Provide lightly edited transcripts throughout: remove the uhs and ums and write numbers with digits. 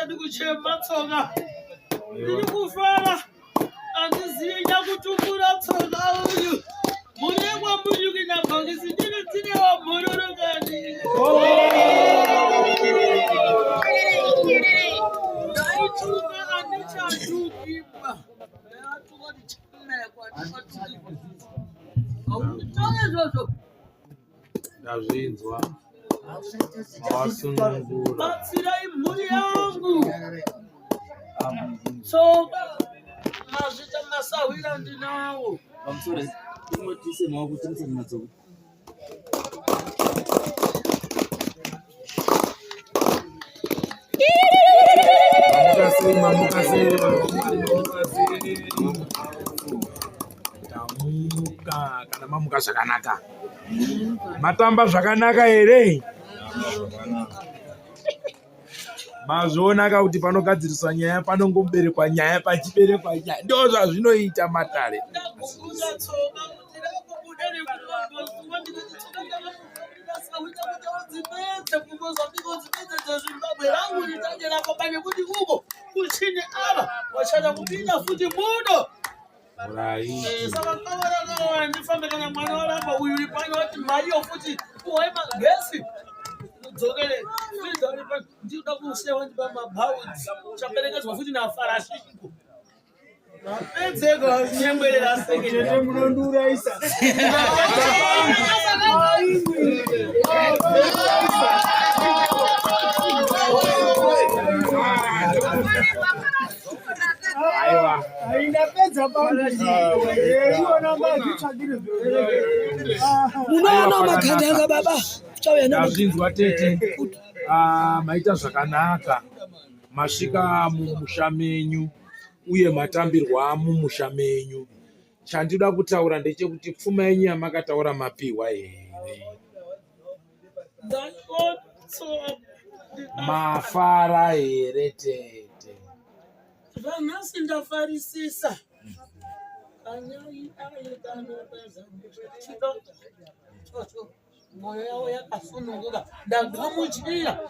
ndisati kuchema tsoka ndiri kufara andizivi nyakutumbura tsoka uyu murekwa munyukina bhokisi ndiri tinewa mhororokani ndaituka andichatukibwa ndatuka ndichimekwa ndikatiizozo ndazvinzwa mawasunungura batsirai mhuri yangu tsoka mazvita masahwira ndinawo pamusoro inotise maoko tirise mumatsoka tamuka kana mamuka zvakanaka matamba zvakanaka here mazvionaka kuti panogadziriswa nyaya panongoberekwa nyaya pachiberekwa nyaya ndo zvazvinoita matare ndakubuda tsoka kuti rakubuda nekuvagozuva ndikutidzipedze kungozvambikodzipedze dzezimbabwe rangu ritange rakopa nekuti uko kuchine ava wachada kupinda futi muno saka kavarakawa ndifambe kana mwana waramba uyu pano wati mariyo futi uwai magesi udzokere ndinoda kusewa ndipa mabhaudzi chaperekedzwa futi nafarashiko apedzeka nyembwerera sekete munonduraisa ainapedza iona mazvitsvagire munoona makandanga baba ndazvinzwa tete maita zvakanaka masvika mumusha menyu uye matambirwa amumusha menyu. Chandida kutaura ndechekuti pfuma yenyu yamakataura mapiwa here mafara here tete? Vanhasi ndafarisisa mwoyo yavo yakasununguka ndagamuchira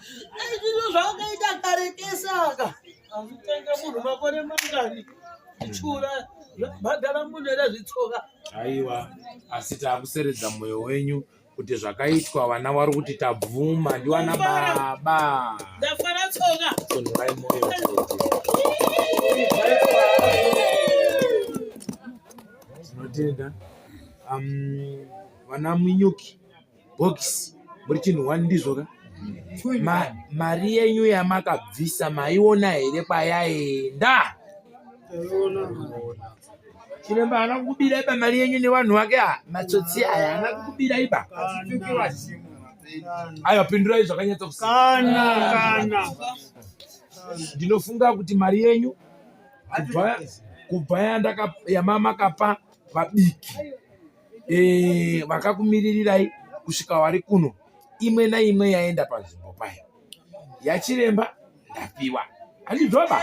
izvizvo zvakaita karekesaka azvitenge munhu makore mangani chura bhadhara munhu here zvitsoka. Aiwa, asi taakuseredza mwoyo wenyu kuti zvakaitwa vana vari kuti tabvuma ndiwana baba. Ndafara tsoka. Sonhorai mwoyo tinotenda. Vana Munyuki bhokisi muri chinhu wani ndizvoka? Mari yenyu yamakabvisa maiona here kwayaenda? Chiremba haana kukubira iba mari yenyu nevanhu vake matsotsi aya haana kukubira iba? Aiwa, pindurai zvakanyatsa kana ndinofunga kuti mari yenyu kubva yamamakapa vabiki vakakumiririrai kusvika wari kuno, imwe naimwe yaenda panzvimbo payo. Yachiremba ndapiwa, handizvoba?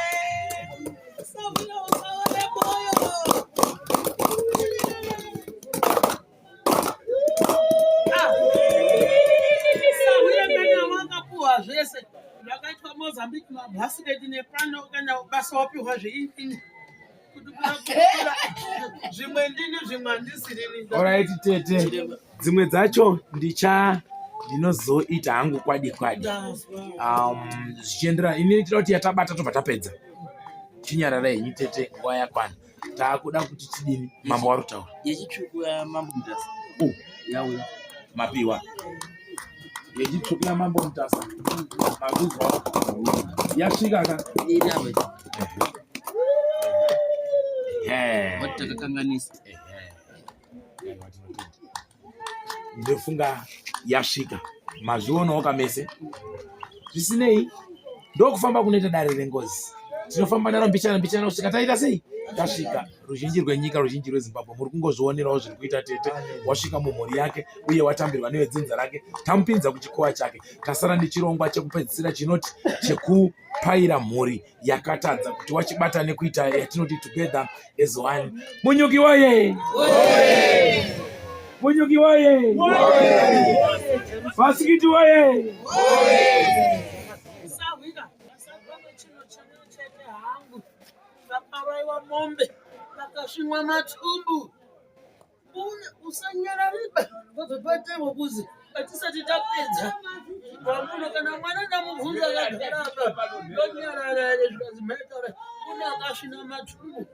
Zvese zvakaitwa Mozambique mabhasiketi nepano kana basa wapiwa zveini kuti kura zvimwe ndini zvimwe handisirini. Alright tete, dzimwe dzacho ndinozoita hangu kwadi zvichienderana. Ini tinoda kuti yatabata tobva tapedza chinyarara henyu tete, nguva yakwana. Taakuda kuti tidini mambo wari kutaura yechitsvuku yamambo mutasa yauya mapiwa yechitsvuku yamambo mutasa mazvizwa yasvika ka takakanganisa. Ndofunga yasvika, mazvionawo kamese. Zvisinei, ndokufamba kunoita dare rengozi. Tinofamba naro mbichana kusvika taita sei? Tasvika. Ruzhinji rwenyika, ruzhinji rweZimbabwe muri kungozvionerawo zviri kuita tete. Wasvika mumhuri yake uye watambirwa nevedzinza rake, tamupinza kuchikowa chake. Tasara nechirongwa chekupedzisira chinoti chekupaira mhuri yakatadza kuti wachibata nekuita yatinoti together as one. Munyuki woye! Munyuki woye! Vasikiti woye! mombe vakasvinwa matumbu. Usanyarariba vazopatemo kuzi atisati tapedza pamuno kana mwana namubvunza akagara apa ndonyarara ere zvikazi mhaikara kune akasvina matumbu.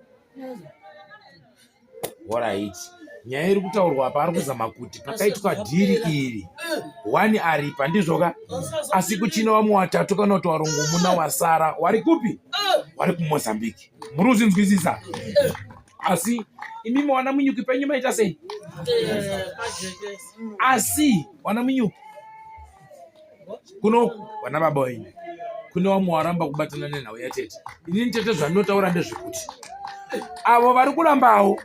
Alright. Nyaya iri kutaurwa apa ari kuzama kuti pakaitwa dhiri iri 1 aripa ndizvoka, asi kuchina vamwe watatu kana kuti varongomuna wasara wari kupi? Wari kuMozambique. Muri kuzvinzwisisa? Asi imimi wana munyuki penyu maita sei? Asi wana munyuki kuno wana baba wenyu kune vamwe waramba kubatana nenhau yatete. Inini tete zvandinotaura ndezvekuti avo vari kurambawo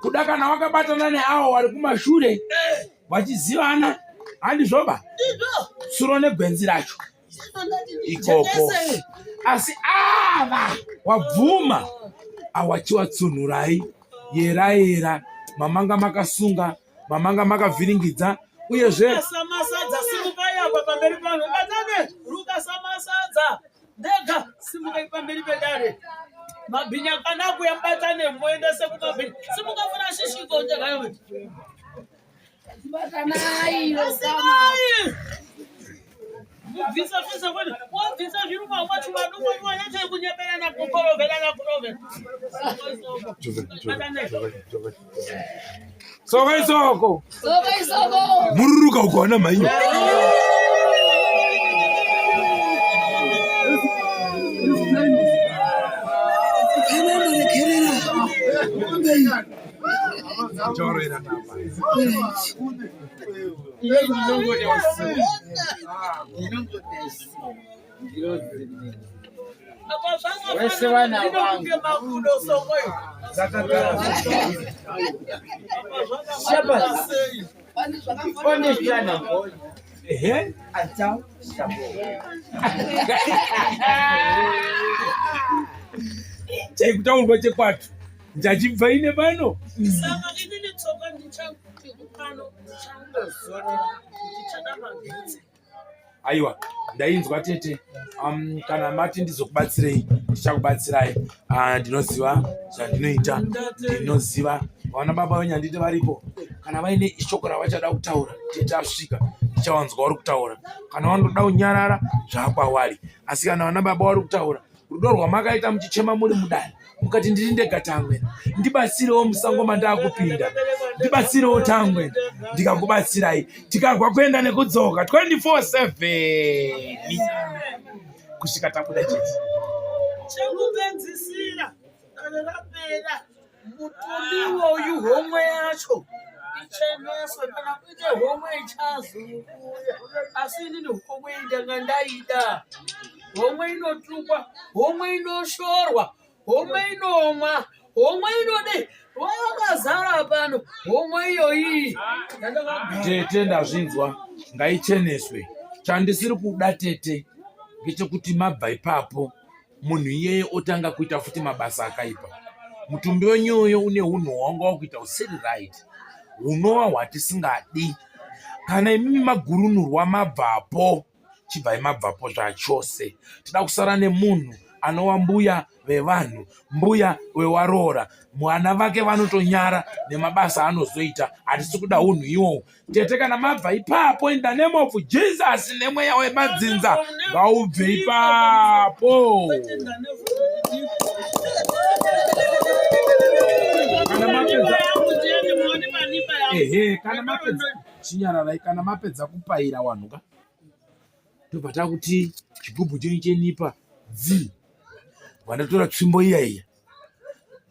kuda kana wakabatana neavo vari kumashure vachizivana handizvoba suro negwenzi racho ikoko. Asi ava wabvuma awachiwatsunhurai yera mamanga makasunga mamanga makavhiringidza uyezve samasadza simukayapa pamberi pano batane ruka samasadza ndega simukai pamberi pedare mabhinya kana kuyambatane muendese kumabhinya simukafuna shishiko ndega Batanai, mubvisa fisa kwani wabvisa zviruma kwacho madumwe wanyache kunyeperana kukorovherana kurovera soka isoko mururuka ukaona mainyo chaikutaurwa chekwatu njachibva ine pano saka inini tsoka ndichakupano ndichandozorora ndichada magetsi. aiwa ndainzwa tete. Kana mati ndizokubatsirei ndichakubatsirai. Ndinoziva zvandinoita, ndinoziva vana baba venyu handiti varipo. Kana vaine shoko ravachada kutaura tete asvika ndichavanzwa vari kutaura. Kana vanoda kunyarara zvaakwawari, asi kana vana baba vari kutaura rudo rwamakaita muchichema muri mudani mukati ndiri ndega Tangwena ndibatsirewo musango mandaakupinda, ndibatsirewo Tangwena ndikakubatsirai tikagwa kuenda nekudzoka 24/7 kusvika tabuda chete. Chekupedzisira kana rapera mutumbi uyu homwe yacho icheneswe kana kuite homwe ichazokuya, asi inini homwe ndanga ndaida. Homwe inotukwa, homwe inoshorwa, homwe inomwa, homwe inode wakazara pano homwe iyoyi tete ndazvinzwa ngaicheneswe. Chandisiri kuda tete ngechekuti mabva ipapo munhu iyeye otanga kuita futi mabasa akaipa. Mutumbi wenyuyo une hunhu hwanga wakuita usiri right, hunova hwatisingadi. Kana imimi magurunurwa mabvapo chibva mabvapo zvachose. Tida kusara nemunhu anova mbuya vevanhu, mbuya wewarora. Mwana vake vanotonyara nemabasa anozoita. Hatisi kuda hunhu iwohwo. Tete kana mabva ipapo in the name of Jesus nemweya wemadzinza ngaubve ipapo. Kana mapedza chinyararai, kana mapedza kupaira wanhuka tobva takuti chigubhu chenyu chenipa dzi wandatora tsvimbo iya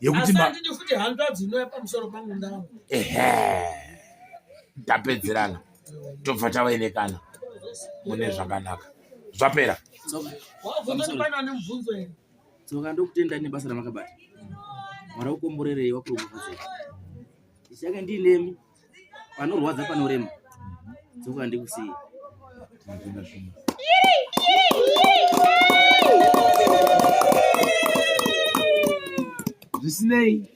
yekuti futi hanga dzinoya pamusoro pangu ndawo tapedzerana tobva tavainekana mune zvakanaka zvapera. Tsoka ndokutenda nebasa ramakabata mwari ukomborerei wakurongozei ichake ndinemi panorwadza panorema. Tsoka ndikusiye zvisinei.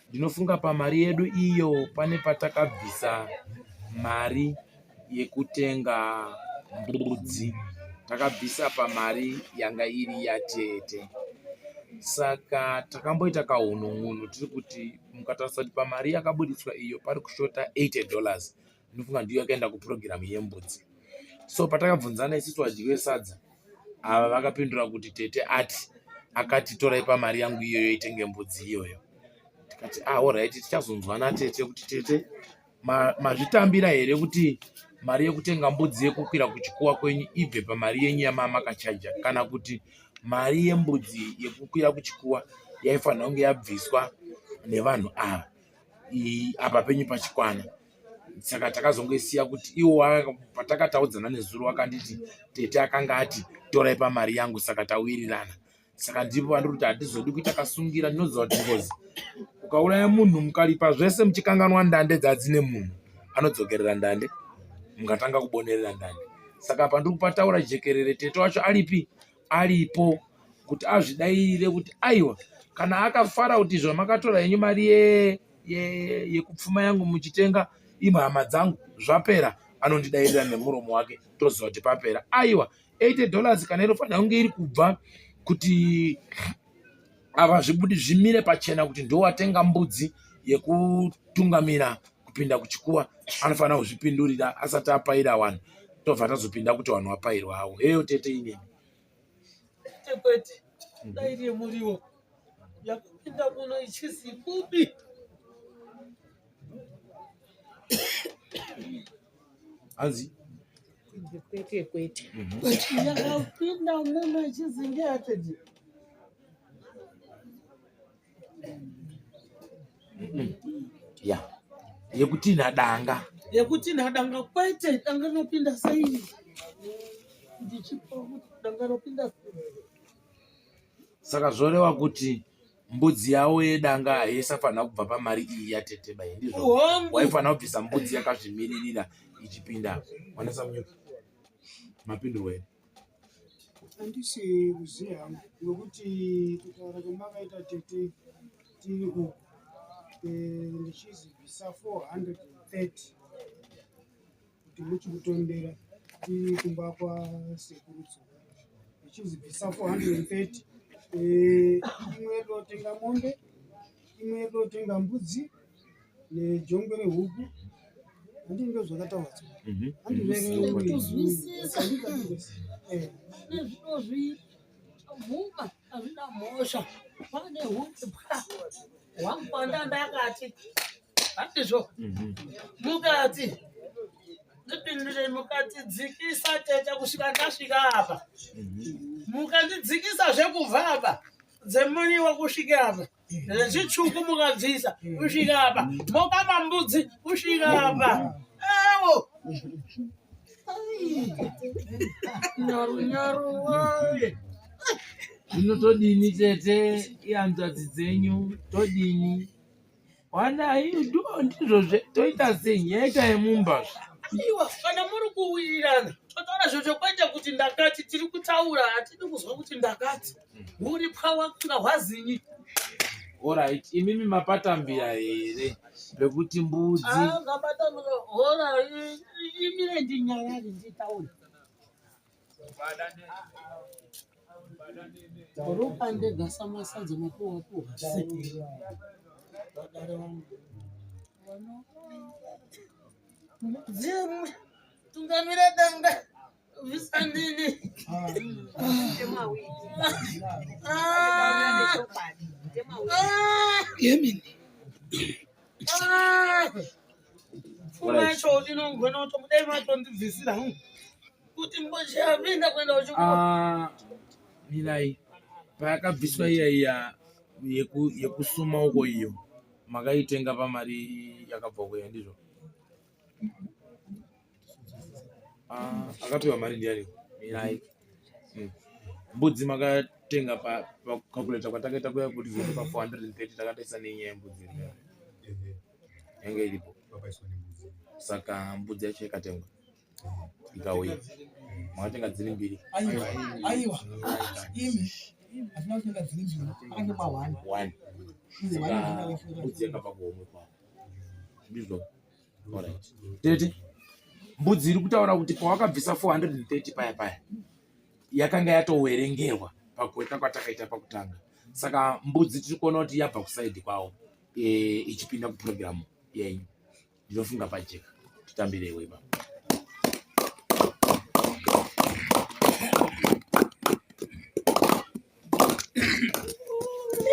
Ndinofunga pamari yedu iyo pane patakabvisa mari yekutenga mbudzi takabvisa pamari yanga iri yatete. Saka takamboita kahunun'unu tiri kuti mukatarisa kuti pamari yakabuditswa iyo pari kushota $80. Ndinofunga ndiyo yakaenda kupurogiramu yembudzi. So patakabvunzana isusu vadyi vesadza ava vakapindura kuti tete akati torai pamari yangu iyoyo itenge mbudzi iyoyo. Tikati alright, tichazonzwana tete kuti tete mazvitambira here kuti mari yekutenga mbudzi yekukwira kuchikuwa kwenyu ibve pamari yenyu yamamakachaja, kana kuti mari yembudzi yekukwira kuchikuwa yaifanira kunge yabviswa nevanhu ava apa penyu pachikwana. Saka takazongoisiya kuti iwo patakataudzana nezuro wakanditi tete akanga ati torai pamari yangu, saka tawirirana. Saka ndipo pandiri kuti hatizodi kuita kasungira. Ndinoziva kuti ngozi ukauraya munhu mukaripa zvese muchikanganwa ndande dzadzine munhu anodzokerera ndande, mukatanga kubonerera ndande. Saka pandiri kupataura jekerere tete wacho aripo kuti azvidairire kuti aiwa kana akafara kuti izvo makatora yenyu mari yekupfuma yangu muchitenga imwe hama dzangu zvapera, anondidairira nemuromo wake, toziva kuti papera. Aiwa $80 kana inofanira kunge iri kubva kuti ava zvimire pachena kuti ndo watenga mbudzi yekutungamira kupinda kuchikuwa, anofanira kuzvipindurira asati apaira vanhu, tobva tazopinda kuti vanhu vapairwa havo. Heyo tete inemi kwete dairi muriwo yakupinda muno ichisi kubi hanzi kwete yakapinda muno ichisi ngeatedi ya yekuti nadanga kwete danga nopinda saini ndichipa kuti danga nopinda. Saka zvoreva kuti mbudzi yawo yedanga haisafanira kubva pamari iyi yatete bai, ndizvo waifanira kubvisa mbudzi yakazvimiririra ichipinda. Wanasa munyuki mapindurwa here? Handisi kuziva hangu nokuti kutaura kwamakaita tete tiri uku ndichizibvisa 430 kuti muchikutondera tiri kumba kwasekurudzi, ndichizibvisa 430. Imwe inotenga mombe, imwe inotenga mbudzi nejongwe rehuku. Handinge zvakataurwa Vuma hazvina mhosva, pane hupwa hwangwanda ndakati handizvo mukati ndipindure mukatidzikisa tete kusvika ndasvika apa, mukandidzikisa zvekubva apa dzemuriwo kusvika apa, zvechitsvuku mukabvisa kusvika apa, mokama mbudzi kusvika apa. Ewo nyaru waye Todini tete ihanzvadzi dzenyu todini wanai ndizvo toita sei nyaya yemumba. iwa kana muri kuwirirana totaura zvocho kwete kuti ndakati tiri kutaura hatidi kuzwa kuti ndakati uri pawakanga hwazinyi. Alright, imimi mapatambira here rekuti mbudzi ngabatambira hora imire ndinyaya nditaura ropa ndegasa masadza mapuwa dzimu tungamira danga visandini pfuma yacho inongona kuti mudai matondibvisira kuti mbochapinda kuenda kuchikoro. mirai payakabviswa iya yekusuma uko iyo makaitenga pamari yakabva kuya ndizvo? Akatoiwa mari ndiani? Mirai mbudzi makatenga pakalkuleta kwatakaita kuya kuti pa 430 takataisa nenyaya yembudzi yange iripo. Saka mbudzi yacho ikatengwa ikauya makatenga dziri mbiri. Aiwa imi hazina kutenga dziri mbiri ane ma1 saka mbudzi yakabva kuhomwe kwavo ndizvo. Alright tete mbudzi iri kutaura kuti pawakabvisa 430 paya yakanga yatowerengerwa pakuweka kwatakaita pakutanga. Saka mbudzi tiri kuona kuti yabva kusaidi kwavo ichipinda kupurogiramu yenyu. Ndinofunga pajeka titambire iwe baba.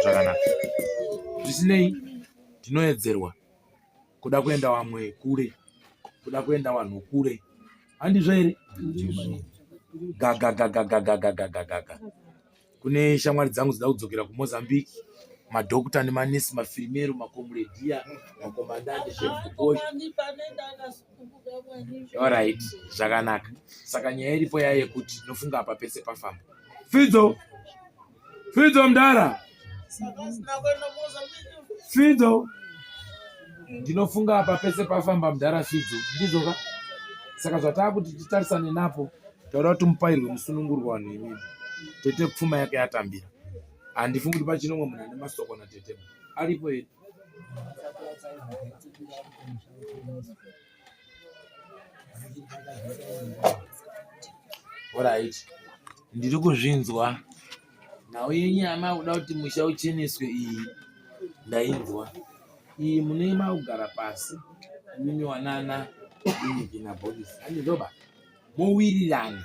Zvakanaka. Zvisinei tinoedzerwa kuda kuenda vamwe kure, kuda kuenda vanhu kure. Handizvo here? Gaga. Kune shamwari dzangu dzida kudzokera kuMozambique, madhokota nemanesi, mafirimero, makomuredhiya, makomandante, chefukoi. Alright, zvakanaka. Saka nyaya iripo yayekuti tinofunga apa pese pafamba. Fidzo mdara. Fidzo. Ndinofunga apa pese pafamba mdara Fidzo. Ndizoka. Saka zvatakuti titarisane napo, taura kuti mupairwe musunungurwa wanhu imini. Tete pfuma yake yatambira. Handifungi kuti pachinomwe munhu ane masoko naTete. Aripo here? Alright. Ndiri kuzvinzwa. Nhau yenyama kuda kuti musha ucheneswe iyi. Ndainzwa. Iyi munoema kugara pasi. Mimi wanana iniki na bodies. Handizvoba. Mowirirana.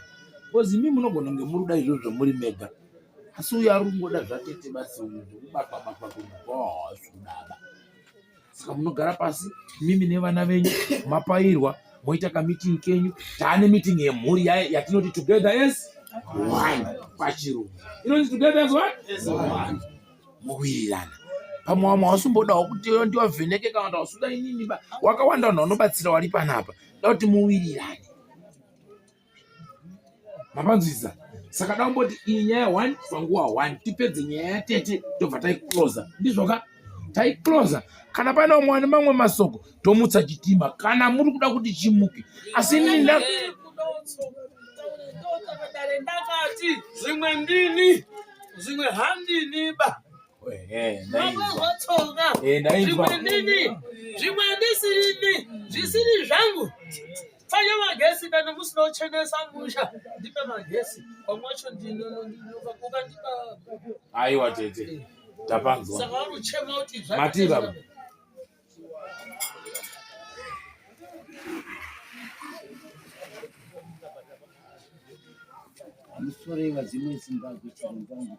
Kozi mimi munogona kunge muri kuda izvozvo muri mega. Asi uyo ari kungoda zvaTete basi kubatwa kudaba. Saka munogara pasi mimi nevana venyu mapairwa moita kameeting kenyu. Taane meeting yemhuri yatinoti together as one pachirungu. Inoti together as what? As one. Mowirirana. Pamwe wamwe wasumbodawo kuti ndiwavheneke kana kuti wasuda inini ba. Wakawanda vanhu vanobatsira wari panapa. Da kuti muwirirane. Mapanzisa. Saka daumboti iyi nyaya 1 panguva 1 tipedze nyaya yaTete tobva taiclosa. Ndizvoka? Taiclosa. Kana pana umwe ane mamwe masoko tomutsa chitima kana muri kuda kuti chimuke. Asi inini ndakati zvimwe ndini zvimwe handini ba. Zvimwe ndini zvimwe ndisini zvisiri zvangu. Fanya magesi kana musina uchenesa musha. Ndipe magesi. Pamwacho ndinovakuka ndipa. Aiwa Tete. Tapanzwa. Saka uruchema uti zvake. Matiba. Amusoreva dzimwe Zimbabwe chirungu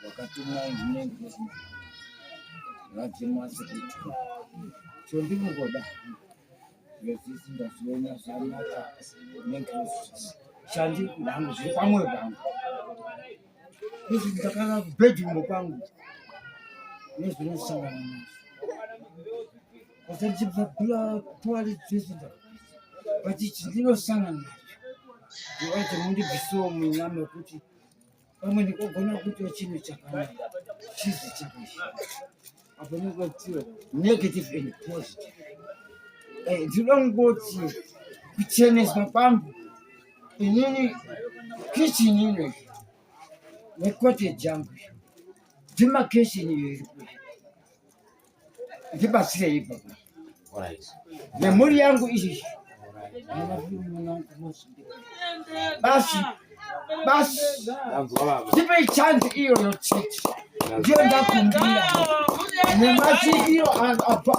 wakatumwa inenge vadzimwa sekiti. Chondinongoda yezvisi ndazviona zvanaka nenkrisi. Shandi ndangu zviri pamwoyo pangu. Izvi ndakanga kubhedhumu kwangu. Nezvinosangana nazvo. Ndichibvabhira tuwari dzese vachiti ndinosangana nazvo. Ndivaiti mundibvisewo munyama yekuti pamwe ndikogona kuita chinhu chakanaka chizi chakashi. Apo ndingotiwa negative and positive. Ndinoda kungoti kucheneswa kwangu inini kitchen ino necottage yangu demarcation iyo iri kuya ndibatsirei baba. Memori yangu izvi basi ndipei chance iyo yoTete ndiyo ndakumbira nemachi iyo abva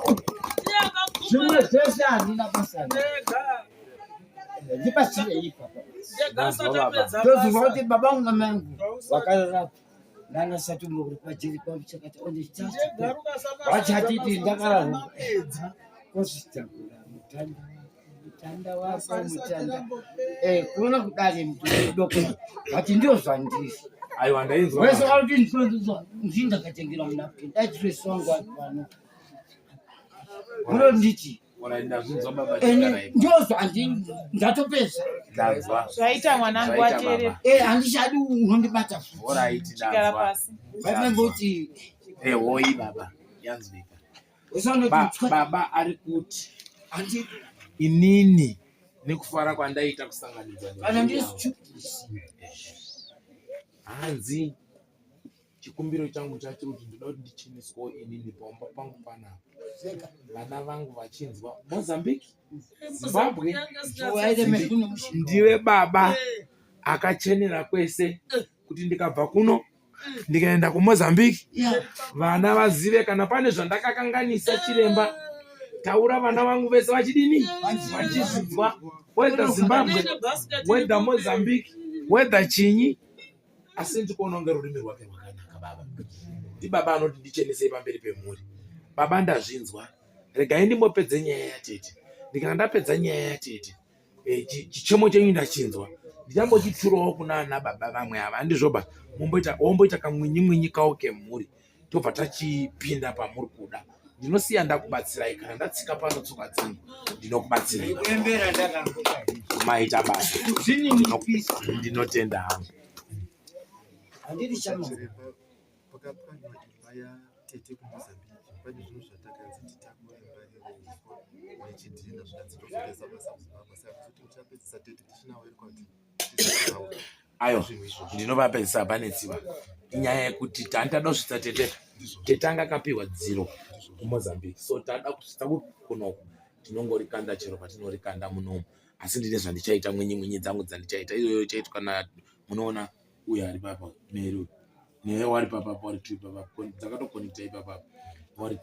zvimwe zvese handina basa ndibatsirei baba. Ndoziva kuti baba vangu namangu vakararapa ndanasati muri pajeri pangu chakati ondechitatu vachatiti ndakararapa kozvitakura mutanda wako mutanda kuona kudare mutu doko vati ndiyo zvandiri. Aiwa ndainzwa. Wese wauti ndinonzwa ndakatengera munapkin daitires wangu ari pano. Uno nditi ndozva ndatopedza zvaita mwanangu atere handichadi unondibata chigara pasi vaimengoti hoi baba yanzwika. Baba ari kuti inini nekufara kwandaita kusanganidza kana ndisi hanzi chikumbiro changu chacho kuti ndoda kuti ndichiniswawo inini pamba pangu panapa. Vana vangu vachinzwa Mozambique, Zimbabwe, ndiwe baba akachenera kwese kuti ndikabva kuno ndikaenda kuMozambique vana vazive kana pane zvandakakanganisa chiremba taura vana vangu vese vachidini vachizvinzwa, whether Zimbabwe, whether Mozambique, whether chinyi, asi ndikuona rurimi rwake rwakanaka baba. Ndi baba anoti ndichenesei pamberi pemhuri. Baba ndazvinzwa, regai ndimbopedze nyaya yatete. Ndikana ndapedza nyaya yatete, chichemo chenyu ndachinzwa, ndichambochiturawo kuna ana baba vamwe ava. Handizvo ba, womboita kamwinyi kawo kemhuri, tobva tachipinda pamuri kuda. Ndinosiya ndakubatsirai, kana ndatsika pano tsoka dzangu ndinokubatsirai. Maita basa, ndinotenda hangu. Handiri chama. Ayo, ndinovapedzisa panetsiva. Inyaya yekuti tanda kusvitsa tete anga akapiwa 0 kuMozambique. So tada kusvitsa kunoku tinongorikanda chero patinorikanda munomu. Asi ndine zvandichaita mwinyi dzangu dzandichaita. Iyoyo chaitwa kana munoona uyo ari papa Meru. Newe wari papa wari 2 papa. Dzakatokonekta ipapa wari 2.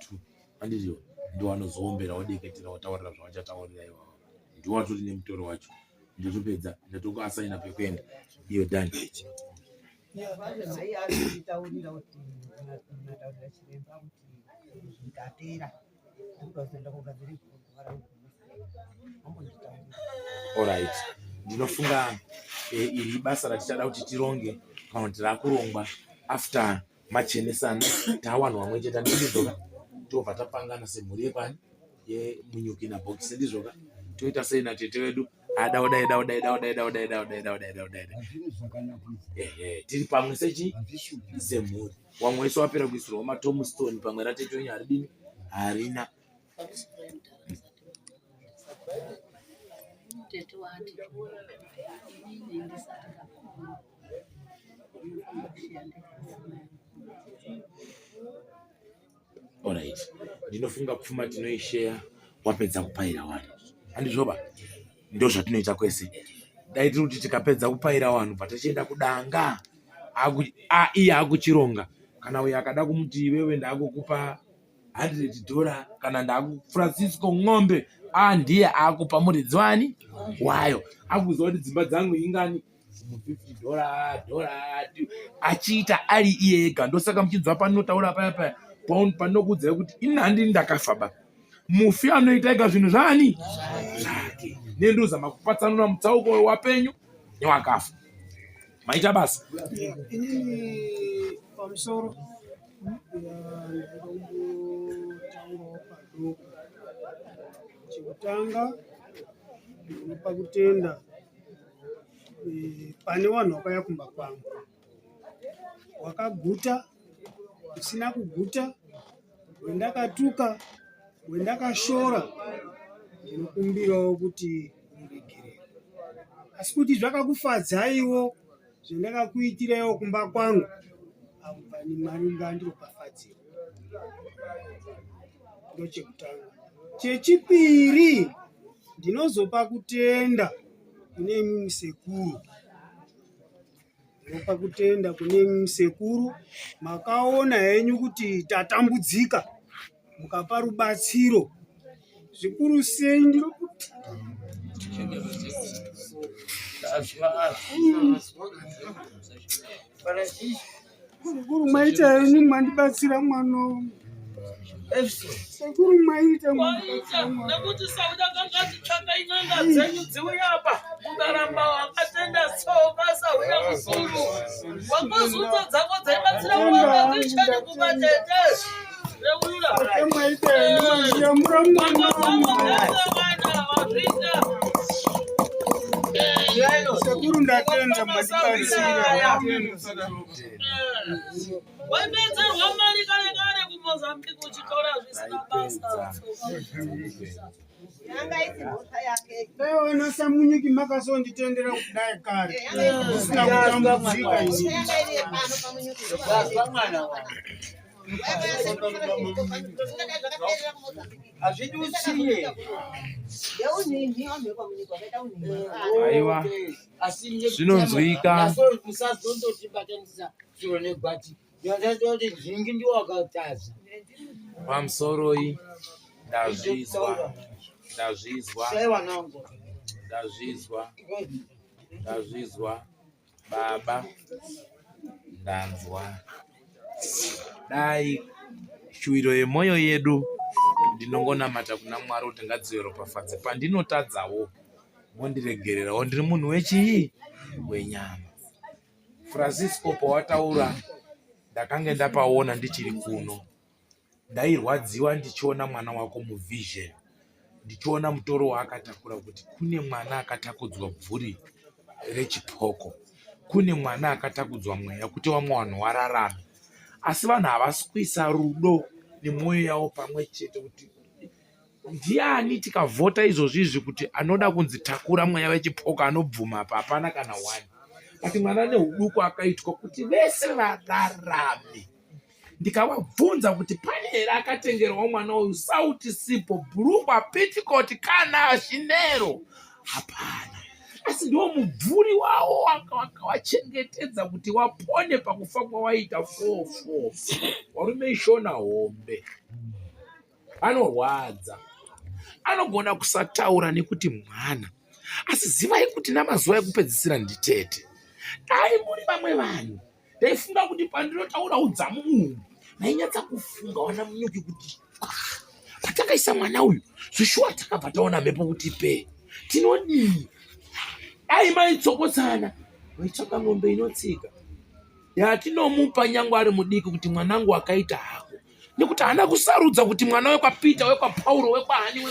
Handizvo ndiwo anozoombera wadeketera wataurira zvawachataurira iwawa. Ndiwo watori nemutoro wacho. Ndotopedza ndatokuasaina pekuenda iyo dani. Alright, ndinofunga iri basa ratichada kuti tironge kana kuti rakurongwa after machenesana tawanwa mwe chete ndizvoka tobva tapangana semhuri yekwani yemunyuki nabhokisi ndizvoka toita sei natete wedu ada tiri pamwe sechi semhuri. Wamwe wese wapera kuisirwa matomustone pamwe ratete wenyu haridini harina. Alright, ndinofunga pfuma tinoishare wapedza kupaira vanhu. Handizvoba ndo zvatinoita kwese. Dai tiri kuti tikapedza kupaira vanhu patachienda kudanga iye akuchironga, kana uyo akada kumuti iwewe ndakukupa $100 kana ndakuFrancisco ng'ombe ndiye akupa muridzi wani wayo. Akuzwa kuti dzimba dzangu ingani $50 achiita ari iye ega. Ndosaka muchinzwa panotaura paya panokudzai kuti inhandi ndakafa ba. Mufi anoita ega zvinhu zvani zvake. Nenduza makupatsanura mutsauko wapenyu newakafa. Maita basa. Inini pamusoro ndinongotaurawo padoko. Chekutanga ndinopa kutenda pane vanhu vakauya kumba kwangu. Wakaguta, usina kuguta, wendakatuka, wendakashora, ndinokumbirawo kuti uregerere. Asi kuti zvakakufadzaiwo zvendakakuitirewo kumba kwangu, pani mari ngandinokafadzira. Ndo chekutanga. Chechipiri, ndinozopa kutenda kune mimi sekuru. Ndinopa kutenda kune mimi sekuru, makaona henyu kuti tatambudzika, mukapa rubatsiro. Zvikuru sei ndinokuti sekuru maita henyu mwandibatsira mwana. Sekuru maita nekuti sauda kakati tsvaka in'anga dzenyu dziuya apa ukaramba wakatenda tsoka sauya musuru wakozudza dzako dzaibatsira kuwanga kuichani kumatete reurura maita henyu mandiambura mwana. Sekuru ndatenda mwandibatsira. waipedzerwa mari kare kare Mozambique uchitaura zvisina basa. Daiwana Samunyuki makasonditendera kudai kare. Usina kutambudzika ini. Aiwa. Zvinonzwika. Pamusoro iyi ndazvizwa baba, ndanzwa. Dai shwiro yemwoyo yedu ndinongonamata kuna Mwari kuti ngadziropafadze. Pandinotadzawo mondiregererawo, ndiri munhu wechii wenyama. Francisco pawataura ndakange ndapaona ndichiri kuno. Ndairwadziwa ndichiona mwana wako muvision, ndichiona mutoro waakatakura kuti kune mwana akatakudzwa bvuri rechipoko, kune mwana akatakudzwa mweya kuti vamwe vanhu vararame. Asi vanhu havasi kuisa rudo nemwoyo yavo pamwe chete kuti ndiani tikavhota izvozvizvi kuti anoda kunzitakura mweya wechipoko anobvuma apa hapana kana wani. Kuti mwana neuduku akaitwa kuti vese vararame. Ndikavabvunza kuti pane here akatengerwa mwana uyu sauti sipo, bhurungwa, pitikoti kana shinero? Hapana. Asi ndiwo mubvuri wavo wakavachengetedza kuti wapone pakufa kwawaita 4-4. Varume ishona hombe. Anorwadza. Anogona kusataura nekuti mwana. Asi zivai kuti namazuva ekupedzisira nditete. Dai muri vamwe vanhu, ndaifunga kuti pandinotaura udzamu uyu nainyatsa kufunga wana Munyuki kuti patakaisa mwana uyu zvishuwa takabva taona mhepo kuti pe tinodii. Dai maitsokotsana vaitsvaka ng'ombe inotsika yatinomupa nyangwe ari mudiki kuti mwanangu akaita hako, nekuti haana kusarudza kuti mwana wekwapita, wekwaPauro, wekwahani.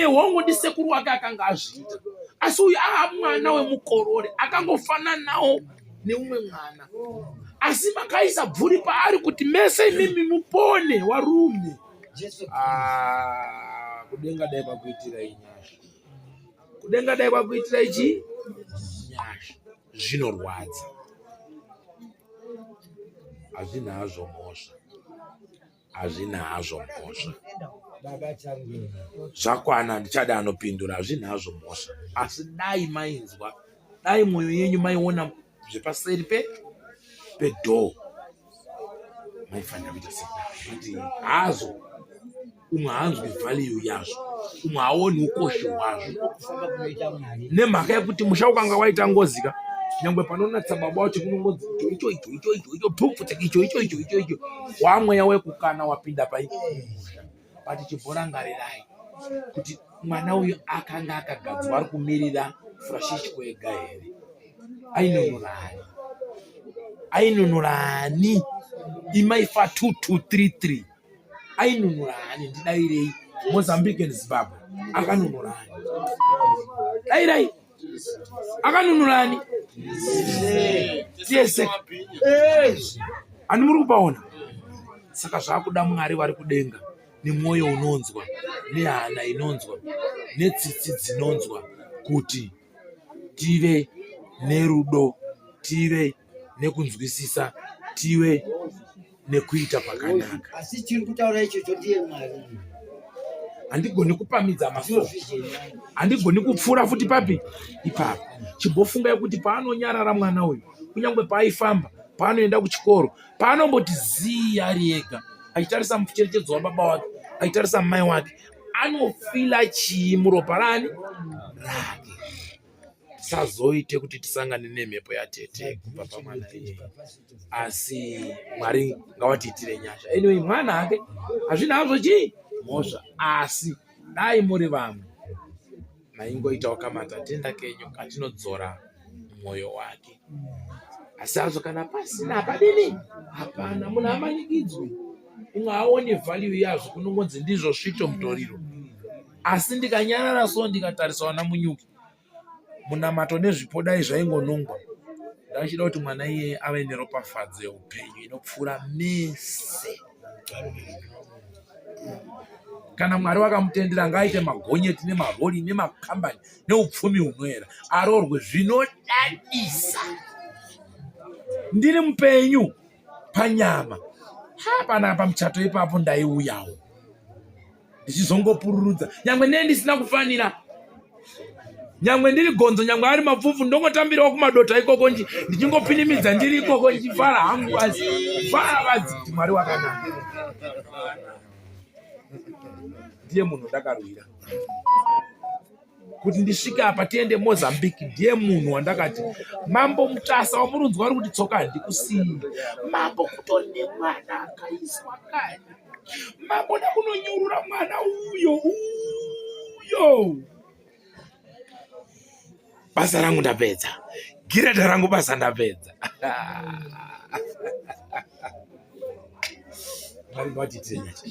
Hongu ndisekuru wake akanga azviita. Asi uyu mwana wemukorore akangofananawo neumwe mwana. Asi makaisa bvuri paari kuti mese imimi mupone warume. Kudenga dai kwakuitira inyasha. Kudenga dai kwakuitira ichi nyasha. Zvinorwadza. Hazvina hazvo mhosva. Zvakwana ndichada anopindura, hazvina hazvo mhosva. Asi dai mainzwa, dai mwoyo yenyu maiona zvepaseri pedhoo, maifanira kuita kuti hazvo umwe haanzwi value yazvo, umwe haoni ukosho hwazvo. Nemhaka yekuti musha ukanga waita ngozika, nyangwe panonatsa baba wacho kunongodzi icho pupfuta icho wamweya wekukana wapinda pati chibhorangarirai kuti mwana uyu akanga akagadzwa ari kumirira Francisco ega here. Ainonurani imaifa 2233 ainonurani ndidairei Mozambique and Zimbabwe akanonurani dairai akanonurani tiese ani muri kupaona. Saka zvakuda Mwari vari kudenga nemwoyo unonzwa, nehana inonzwa, netsitsi dzinonzwa kuti tive nerudo, tive nekunzwisisa, tive nekuita pakanaka. Asi chiri kutaura ichocho ndiye Mwari. Handigoni kupamidza mafo, handigoni kupfuura futi papi ipapo. Chimbofungai kuti paanonyarara mwana uyu, kunyangwe paaifamba, paanoenda kuchikoro, paanomboti zii ari ega, achitarisa mucherechedzo wababa wake, achitarisa mai wake, anofila chii muropa rake. Tisazoite kuti tisangane nemhepo yatete kubva pamwana iye. Asi Mwari ngawatiitire nyasha. Anyway, mwana ake hazvina hazvo chii mhosva. Asi dai muri vamwe maingoitawo kamata tenda kenyu katinodzora mwoyo wake. Asi hazvo kana pasina padini, hapana, munhu hamanikidzwi. Umwe haone value yazvo, kunongonzi ndizvo svito mutoriro. Asi ndikanyarara so ndikatarisa wana Munyuki, munamato nezvipo dai zvaingonongwa, ndachida kuti mwana iye ave neropafadzo yeupenyu inopfuura mese. Kana Mwari wakamutendera ngaite magonyeti nemarori nemakambani neupfumi hunoera, aroorwe zvinodadisa. Ndiri mupenyu panyama, hapana pamuchato ipapo ndaiuyawo ndichizongopururudza, nyangwe ndiye ndisina kufanira, nyangwe ndiri gonzo, nyangwe ari mapfufu, ndongotambirawo kumadota ikoko ndichingopinimidza ndiri ikoko ndichifara hangu. Asi fara vadziti Mwari wakanaka. Ndiye munhu ndakarwira kuti ndisvike apa tiende Mozambique. Ndiye munhu wandakati mambo mutasa wamurunzwa ari kuti tsoka handikusiyi. Mambo kutone mwana akaiswa kani, mambo ndakunonyurura mwana uyo. Basa rangu ndapedza, gireta rangu basa ndapedza.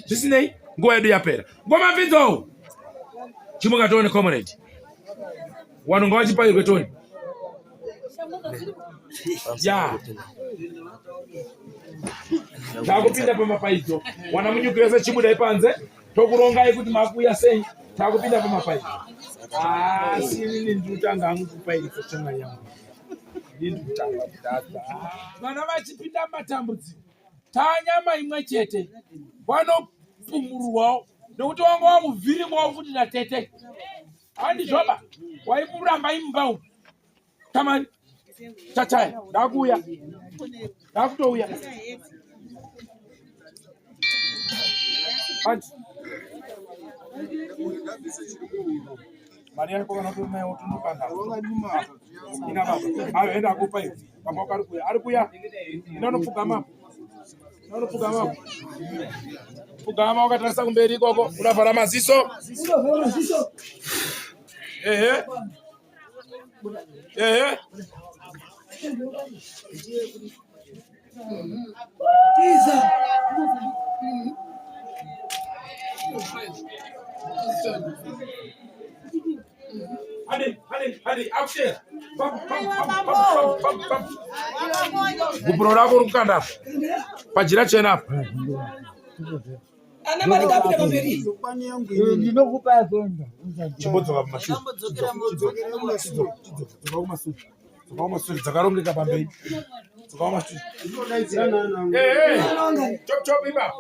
Zvisinei, nguva yedu yapera. Ngoma mabvinzo chimunga tione comrade wanonga wachipairwe toni ya takupinda pamapaidzo. Wana munyukira sechimudai panze tokurongai kuti makuya sei. Takupinda pamapaidzo. Asi inini ndikutanga hangu kupairisa shamwari yangu. Ndikutanga kudadza. Vana vachipinda matambudziko tanyama imwe chete vanopumurwawo nekuti wanga wamuvhirimwawo futi natete. Handizvoba waimuramba imba umu. Tamani chachaya ndakuuya, ndakutouya. Mari yako kana kuti mai utunopanda. Ina baba. Ayo enda kupa hivi. Baba wako alikuya. Alikuya. Ndinopfugama. Ndinopfugama. Pfugama wakatarisa kumberi ikoko. Unavhara maziso. Unovhara maziso. Ehe. Ehe. Tiza. Hadi, action. Gupro rako rukanda. Pajira chena. Ana mari kapita pamberi. Ndinokupa kwenda. Chibodzo kwa mashu. Zakarongeka pamberi. Chop iba.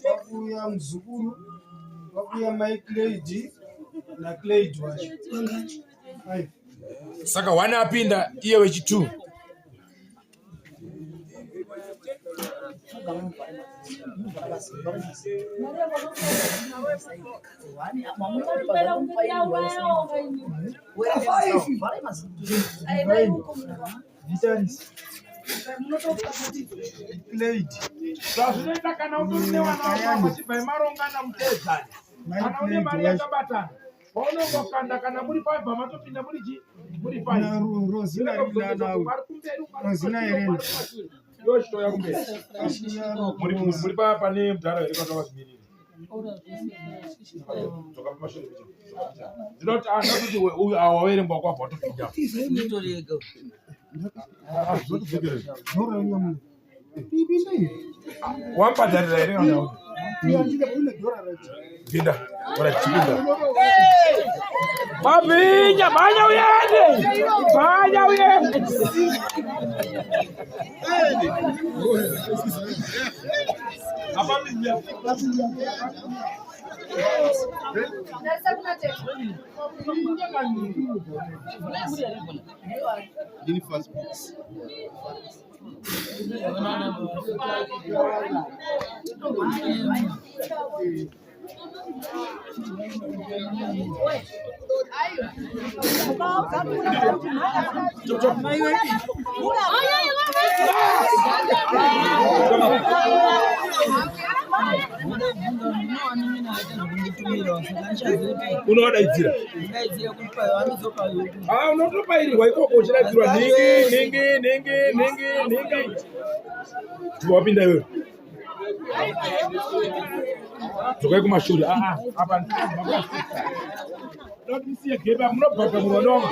Wakuya mzukuru, wakuya Mike Lady na Clyde wacho. Saka wana apinda iye wechitu. Zvazvinoita kana utori newana vachibva marongana mutedzani kana une mari yakabatana paunongokanda kana muri paibva matopinda muri Rozina Irene. yochitoya kumberi muri pane mudhara here katova zvimiriri ndinoti anda kuti waverengwa kwabva watopinda wambhadharira here pinda chipinda mabinya mhanya uyende mhanya uyende unowadaidzira unotopairirwa ikoko uchidaidzirwa nhingi wapinda iwewe Tukae kumashuri. Hapa. Don't see a game. I'm not going to long.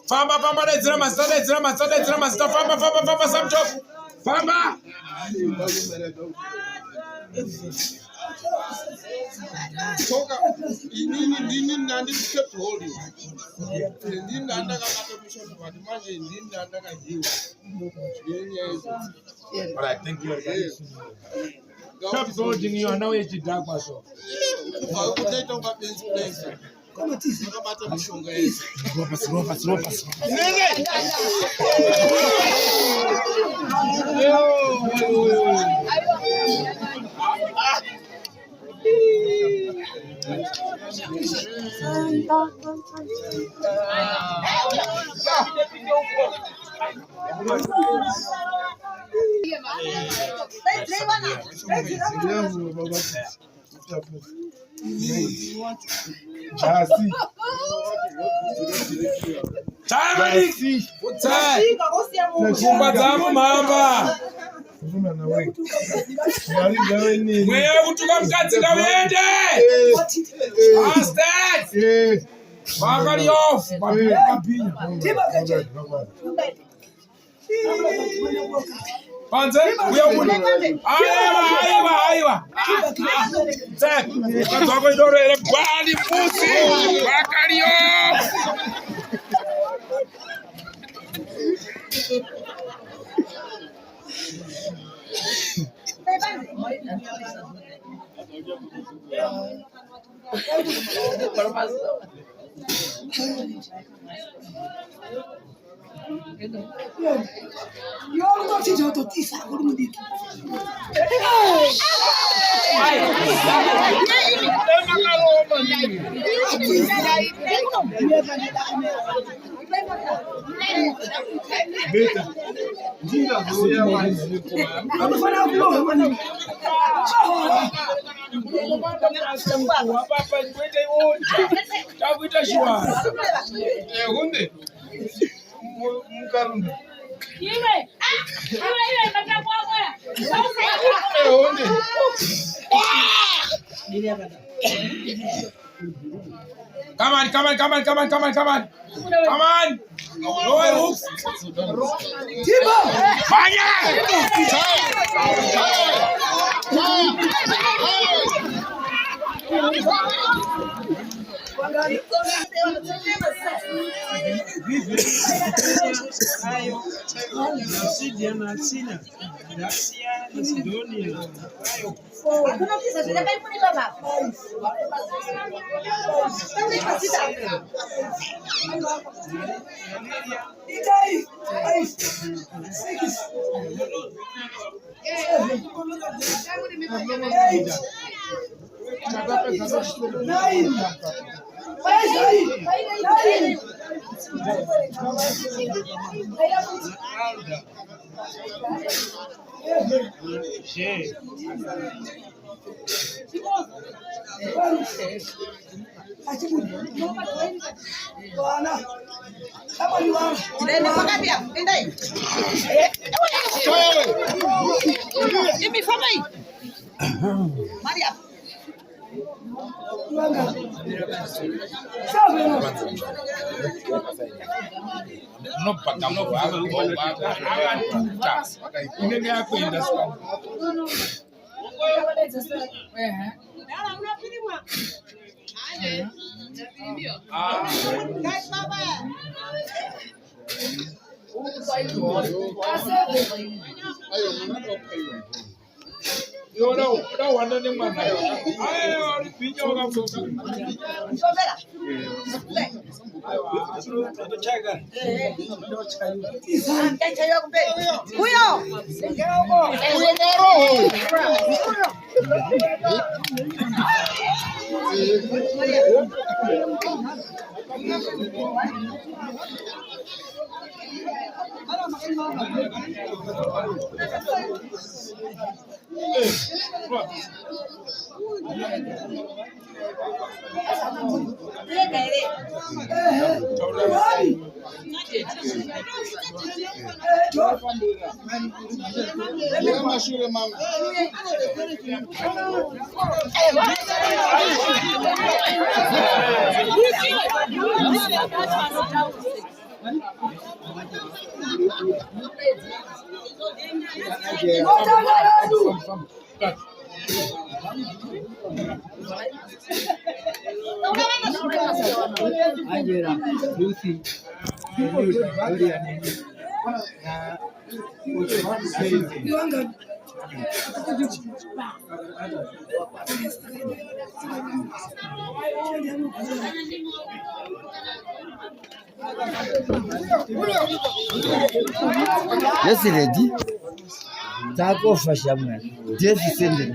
Famba, let's run, famba, some chop. Famba. Toka ini nandi kept holding. Ini nanda kata mission but manje ini nanda kajiwa. All right, thank you. Kept holding you now it's dark so. How could they talk about this place? Come on, this. Talk about the mission guys. Ropas. Mweya kutuka mkati kawende. Bakari off. Panze, aiwa. Zek, katoko idoro ele bali pusi. Bakari off. Come on. Lower hooks. Yes, ready. Taco fashion. Yes, send it.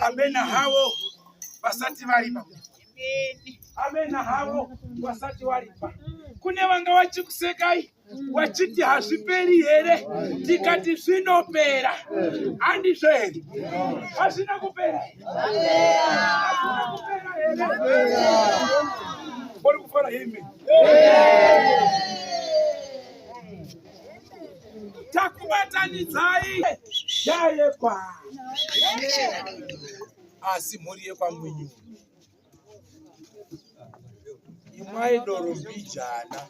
Amena hao basati walipa. Amena hao basati walipa. Kune wanga wachikusekai wachiti hasiperi here tikati svinopera andi zveri hazvina kupera uri kufara hembe takubatanidzai yayekwa asi mhuri yekwamwenyu imwai doro mbijana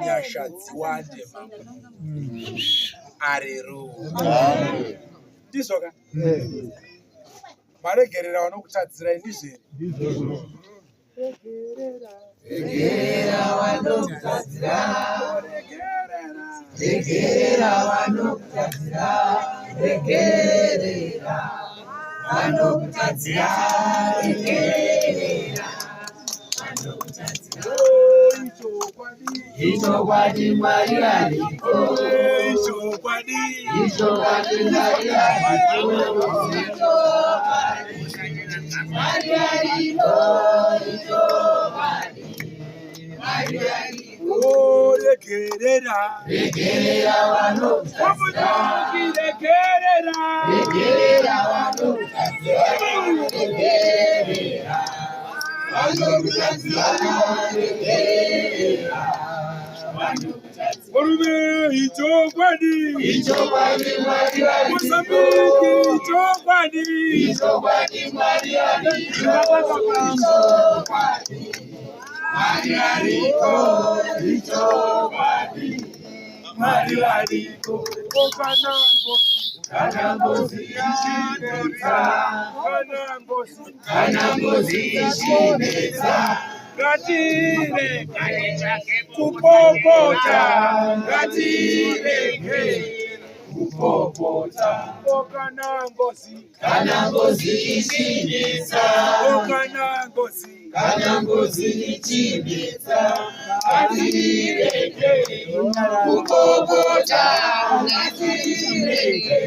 nyasha dziwande arero ndizoka maregerera vanokutadzirai ndizveri regerera vanokutadzira regerera vanokutadzira regerera vanokutadzira regerera ichokwadi Mwari ariko ichokwadi Mwari ariko Mwari ariko ichokwadi Mwari ariko regerera vanokutadzira regerera vanokutadzira regerera vanokutadzira regerera Orume ichokwadi Mwari ariko ichokwadi Mwari ariko Mwari ariko ichokwadi Mwari ariko kana ngozi ishinetsa ngatireke kupopota ngatireke kupopota kana ngozi ishinetsa kana ngozi ichinetsa ngatireke kupopota ngatireke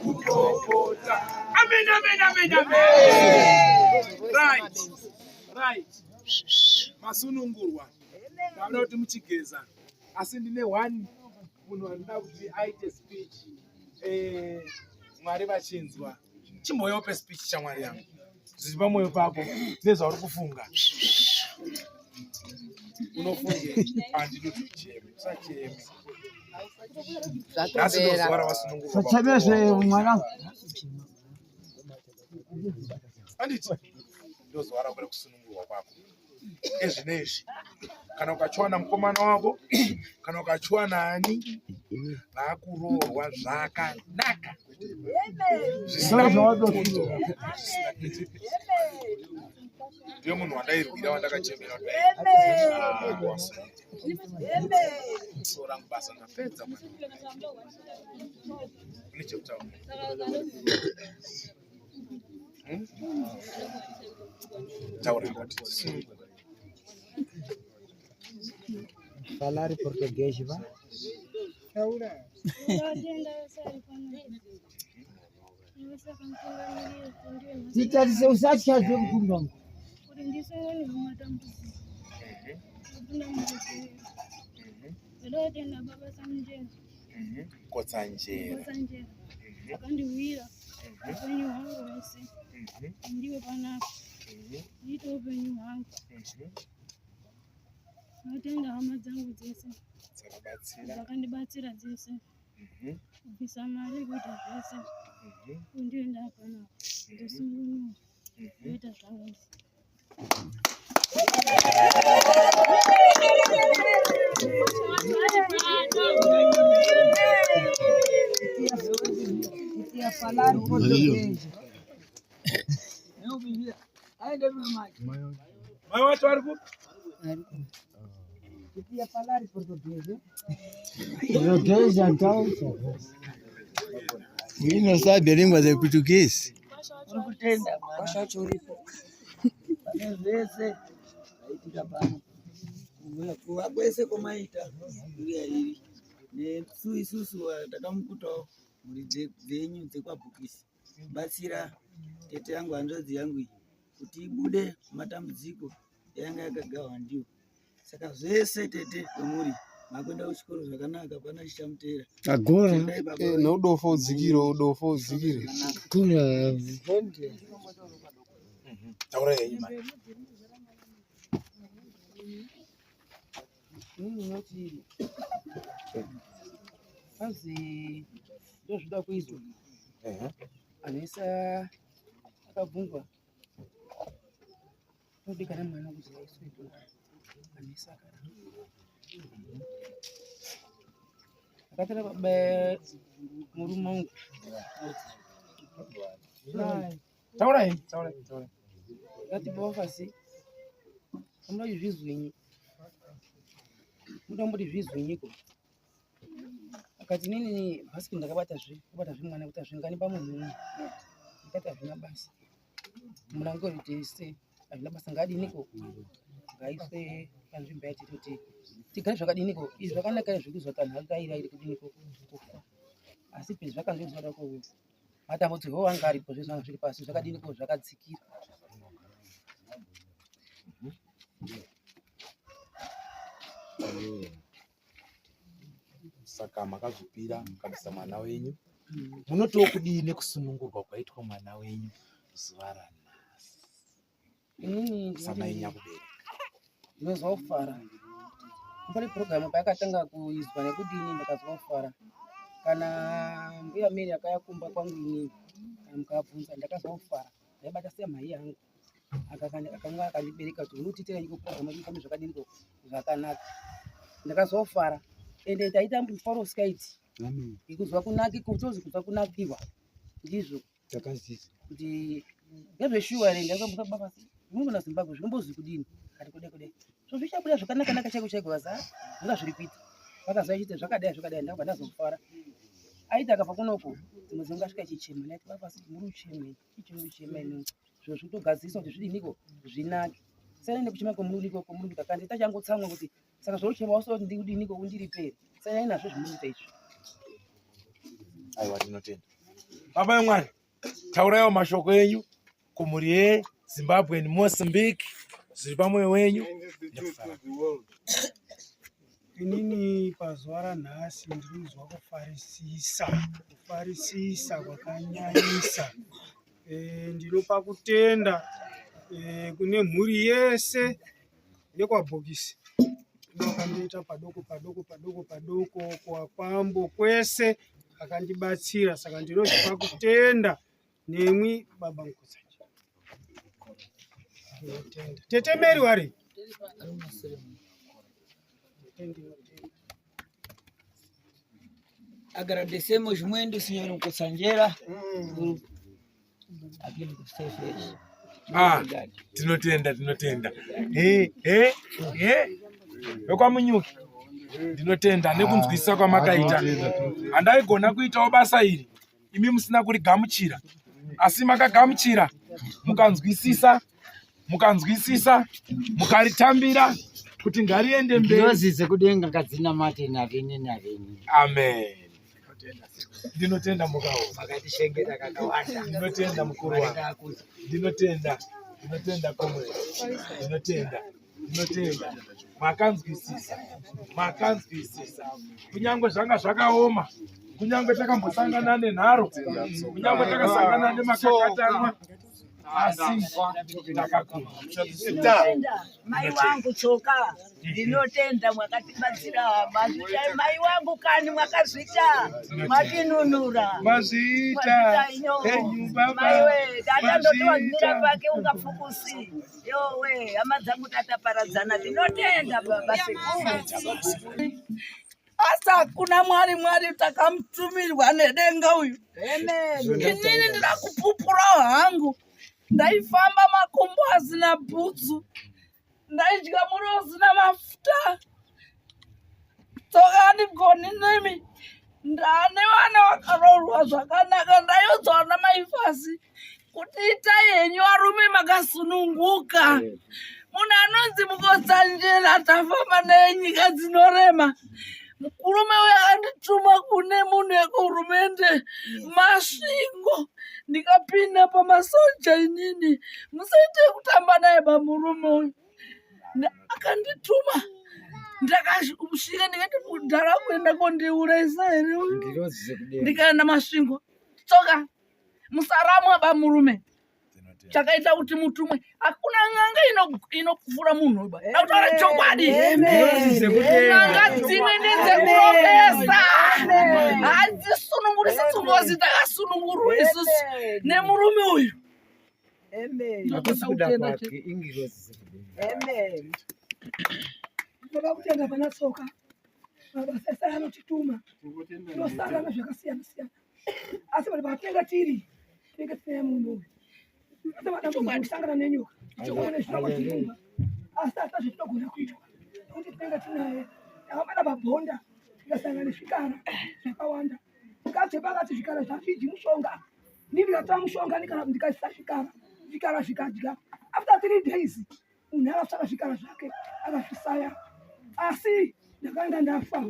kupopota amen amen amen amen right masunungurwa ndavana kuti muchigeza asi ndine one munhu anoda kuti aite speech Mwari vachinzwa chimboyope speech chamwari yangu zviri pamwoyo pako nezvauri kufunga unofunge handinoti ucheme usacheme asi ndozuva ravasunungurwa anditi ndozuva rako rekusunungurwa kwako ezvinezvi kana ukachiwana mukomana wako kana ukachiwana ani vakuroorwa zvakanaka zvisina mukuto ndiyo munhu wandairwira wandakachemera soro rangu basa ndapedza une chekutaura taura kuti falar português, vai? Titarise usachazwe mkuru wangu. Kotsanjera. Akandiwira upenyu hwangu hwese ndiwe panapa ndiite upenyu hwangu. Ndinotenda hama dzangu dzese dzakandibatsira dzese kubvisa mari kuita zvese kundienda panapa ndosungunuwa kuita zvangu. Mãe wacho ari ku? Queria falar português. Português então. Ele não sabe a língua de português. Kutenda kwasha choripo. Panezese aitika pano. Kuwa kwese komaita uriya iri. Nesu isusu takamukutawo muri dzenyu dzekwabhokisi. Batsira tete yangu hanzvadzi yangu iyi kuti ibude matambudziko yanga yakagawa ndiwo. Saka zvese tete kwemuri makwenda kuchikoro zvakanaka pana chichamutera. Agora noudofo udzikire Kura Taura yeye mãe. Noti kazi ndozvida kuizwa anesa akabvunzwa todikana mwana kuti aiswe anesa akatara murume wangu Taura yeye. ngati bafasi amuda zvizwenyi muda zvizwenyiko akati nini bhasikili ndakabata mwana kuti azvingani pamunhu ndikati hazvina basa munangori tese hazvina basa ngadiniko ngaiswe panzvimbo yati kuti tigare zvakadiniko izvi zvakanaka zvekuzwa kanhakaira iri kudiniko kufa asi pezvi zvakange zvinoda matambudzi ho anga aripo zvezvanga zviri pasi zvakadiniko zvakadzikira. Saka makazvipira mukabvisa mwana wenyu munotiwo kudini kusunungurwa kwaitwa mwana wenyu zuva ranhasi? Inini samainyakubera ndinozwa kufara pane purogiramu payakatanga kuizwa nekudini ndakazwa kufara kana mbuya Mary akayakumba kwangu inini kana mukabvunza ndakazwa kufara ndaibata semhai yangu akanga akandibereka kuti unotiterai kupurogiramu ifambe zvakadiniko zvakanaka ndakazwa kufara ende taita mufaro usingaiti ikuzwa kunaki kutozi kuzwa kunakiwa ndizvo kuti ngezveshuwa ere ndakambotsa baba munhu na Zimbabwe zvinombozi kudini kati kude so zvichabuda zvakanaka chaiko vaza zvanga zviri kuita vakazwa chite zvakadai ndakabva ndazofara aita akafa kunoko dzimwe dzingasvika chichema nati baba muri ucheme zviro zvitogadzirisa kuti zvidiniko zvinake sene kuchema komuniko kakandi tachangotsamwa kuti saka zvochema wasoti ndikudiniko undiripe sene nazvo zvimuita izvo. Aiwa tinotenda baba yemwari tauraiwo mashoko enyu kumhuri yeZimbabwe neMozambique zviri pamwoyo wenyu. Inini pazuva ranhasi ndinozwa kufarisisa kwakanyanyisa. Ndinopa kutenda kune mhuri yese yekwabhokisi vakandiita padoko kwakwambo kwese akandibatsira. Saka ndinozipa kutenda nemwi baba Mukosanje. Tete Mary wari agradecemos muito, senhor Mukosanjera, por aquilo que você fez. Tinotenda vekwamunyuki ndinotenda nekunzwisisa kwamakaita. Handaigona kuitawo basa iri imi musina kurigamuchira, asi makagamuchira mukanzwisisa mukaritambira kuti ngariende mberi. Ndozise kudenga kadzina mate narini. Amen. Ndinotenda mukao. Makatishengeta kakawanda. Ndinotenda mukuru wangu. Ndinotenda komwe. Ndinotenda. Makanzwisisa. Kunyangwe zvanga zvakaoma. Kunyangwe takambosangana nenharo. Kunyangwe takasangana nemakakatanwa. Asi takakura. Mai wangu choka. Ndinotenda mwakatibatsira. Mai wangu kani mwakazvita. Mwatinunura. Mazvita. Maiwe, dada ndotowa mira pake ungafukusi. Yowe, hama dzangu tataparadzana. Ndinotenda baba sekuru. Asa kuna mwari takamtumirwa nedenga uyu. Inini ndinakupupura hangu. Ndaifamba makumbo asina bhutsu. Ndaidya muriwo usina mafuta. Tsoka ndigoni nemi. Ndane vana vakaroorwa zvakanaka. Ndaiudzwa namaifasi kuti itai henyu varume makasununguka. Munhu anonzi Mukotsanjera tafamba naye nyika dzinorema. Mukurume uyu akandituma kune munhu wekuhurumende Masvingo. Ndikapinda pamasoja inini. Musaite kutamba naye bamurume uyu. Akandituma. Ndakasvika ndikati mudhara kuenda kondiuraisa here uyu. Ndikaenda Masvingo. Tsoka. Musaramwa bamurume. Chakaita kuti mutumwe. Hakuna ng'anga inokufura munhu. Ndautaura chokwadi. Ng'anga dzimwe ndedzekurokesa. Hadzisunungurisi tsungozi takasunungurwa isusu nemurume uyu. Ndoda kutenda pana tsoka. Mabasa esa anotituma. Tinosangana zvakasiyana siyana. Asi pali patenga tiri. Tinenge tine munhu. Ata madambudziko kusangana nenyoka. Tichikuona nezvinokwa tirumba. Asi hata zvetinogona kuitwa. Kuti tinenge tinaye. Akapanda pabhonda. Tikasangana nezvikara zvakawanda. Tikabve pakati zvikara zvazviji mushonga. Ndikatora mushonga ndikaisa zvikara. Zvikara zvikadya. After 3 days. Munhu akatsvaka zvikara zvake. Akazvisaya. Asi ndakanga ndafa.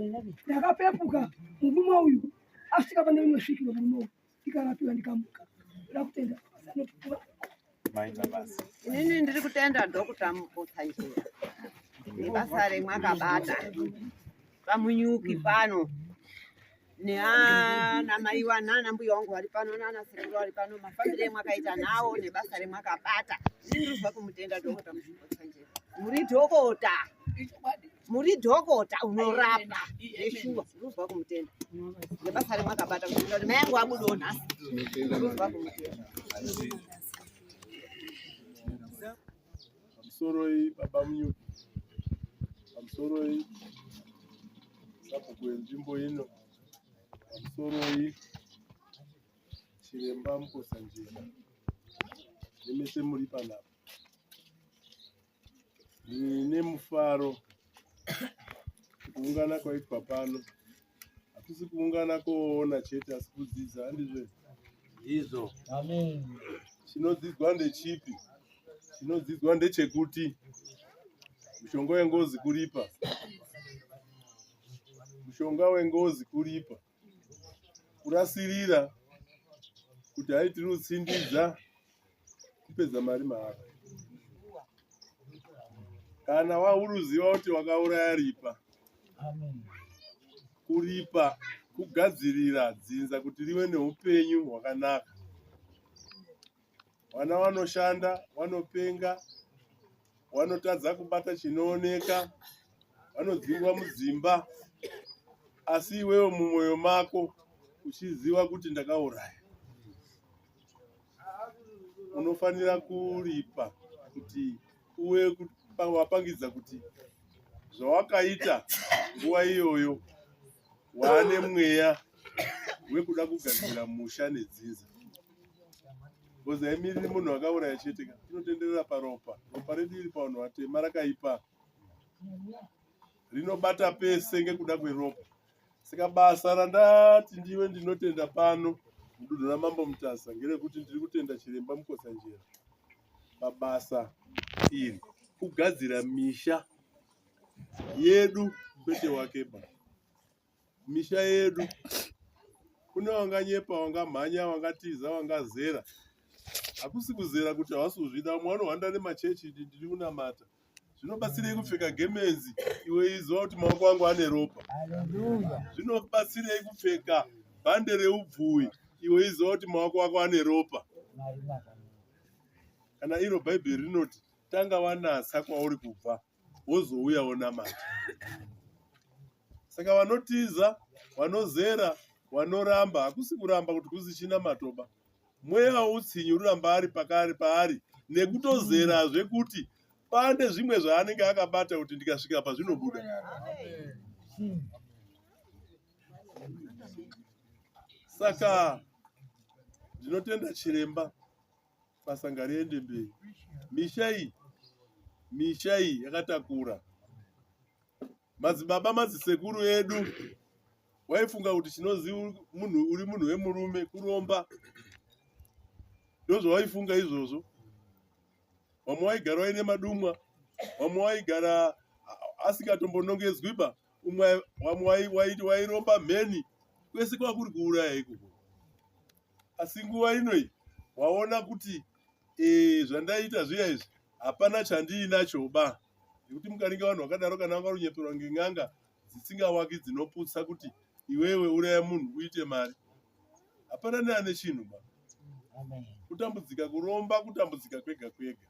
Ndakapepuka. Murume uyu. Asvika pane rimwe svikiro murume uyu. Ndikarapiwa ndikamuka. Ndoda kutenda. Inini ndiri kutenda Dr. Mukotsanjera. Nebasa remwakabata. Pamunyuki pano. Neana mai wanana mbuya wangu vari pano nana sekuru vari pano mafambire emwakaita nawo nebasa remwakabata. Ndinozwa kumutenda Dr. Mukotsanjera. Muri dhokota unorapa. Yeshuwa, ndinozwa kumutenda. Nebasa remwakabata kuti mai wangu abudo nhasi. Ndinozwa kumutenda. Pamusoroi baba Munyuki. Pamusoroi sabhuku wenzvimbo ino. Pamusoroi Chiremba Mukotsanjera. Nemese muri panapa. Ndine mufaro kuungana kwaitwa pano. Hatisi kuungana koona chete asi kudzidza handizve. Izvo. Amen. Chinodzidzwa ndechipi? Chinodzidzwa ndechekuti mushonga wengozi kuripa. Mushonga wengozi kuripa. Kurasirira kuti haiti rutsindidza kupedza mari mahara. Kana wauruziva kuti wakauraya ripa. Amen. Kuripa kugadzirira dzinza kuti rive neupenyu hwakanaka. Vana vanoshanda, vanopenga, vanotadza kubata chinooneka, vanodzingwa mudzimba, asi iwewe mumwoyo mako uchiziva kuti ndakauraya. Unofanira kuripa kuti uwe wapangidza kuti zvawakaita nguva iyoyo wane mweya wekuda kugadzira musha nedzinza. Because haimiri munhu akauraya chete, inotenderera paropa. Ropa redu riri pavanhu vatema rakaipa. Rinobata pese ngekuda kweropa. Saka basa randati ndiwe ndinotenda pano mudunhu raMambo Mutasa ngerekuti ndiri kutenda Chiremba Mukotsanjera. Mabasa iri kugadzira misha yedu kwete wakeba. Misha yedu Kune wanganyepa, wangamhanya, wangatiza, wangazera. Hakusi kuzera kuti hawasuzvida. Umwe wanohwanda nemachechi ndiri kunamata. Zvinobatsirei kupfeka gemenzi iwe iziva kuti maoko angu ane ropa. Zvinobatsirei kupfeka bhande reubvui iwe iziva kuti maoko ako ane ropa. Kana iro Bhaibheri rinoti tanga wanatsa kwauri kubva wozouya wonamata. Saka wanotiza, wanozera, wanoramba, hakusi kuramba kuti kuzichina matoba. Mweya utsinyu uramba ari pakari paari nekutozerazve kuti pande zvimwe zvaanenge akabata kuti ndikasvika pazvinobuda. Saka ndinotenda chiremba basa ngariende mberi. Misha iyi yakatakura. Madzibaba madzisekuru edu waifunga kuti chinoziva munhu uri munhu wemurume kuromba. Ndozvo waifunga izvozvo. Wamwe waigara waine madumwa, wamwe waigara asingatombonongedzwiba, wamwe wairomba mheni, kwese kwakuri kuuraya ikoko. Asi nguva inoi waona kuti zvandaita zviya izvi hapana chandiinachoba. Nekuti mukaringa vanhu vakadaro kana vakarunyeperwa ngen'anga dzisingawaki dzinoputsa kuti iwewe uraya munhu uite mari. Hapana neane chinhu ba. Kutambudzika kuromba, kutambudzika kwega kwega.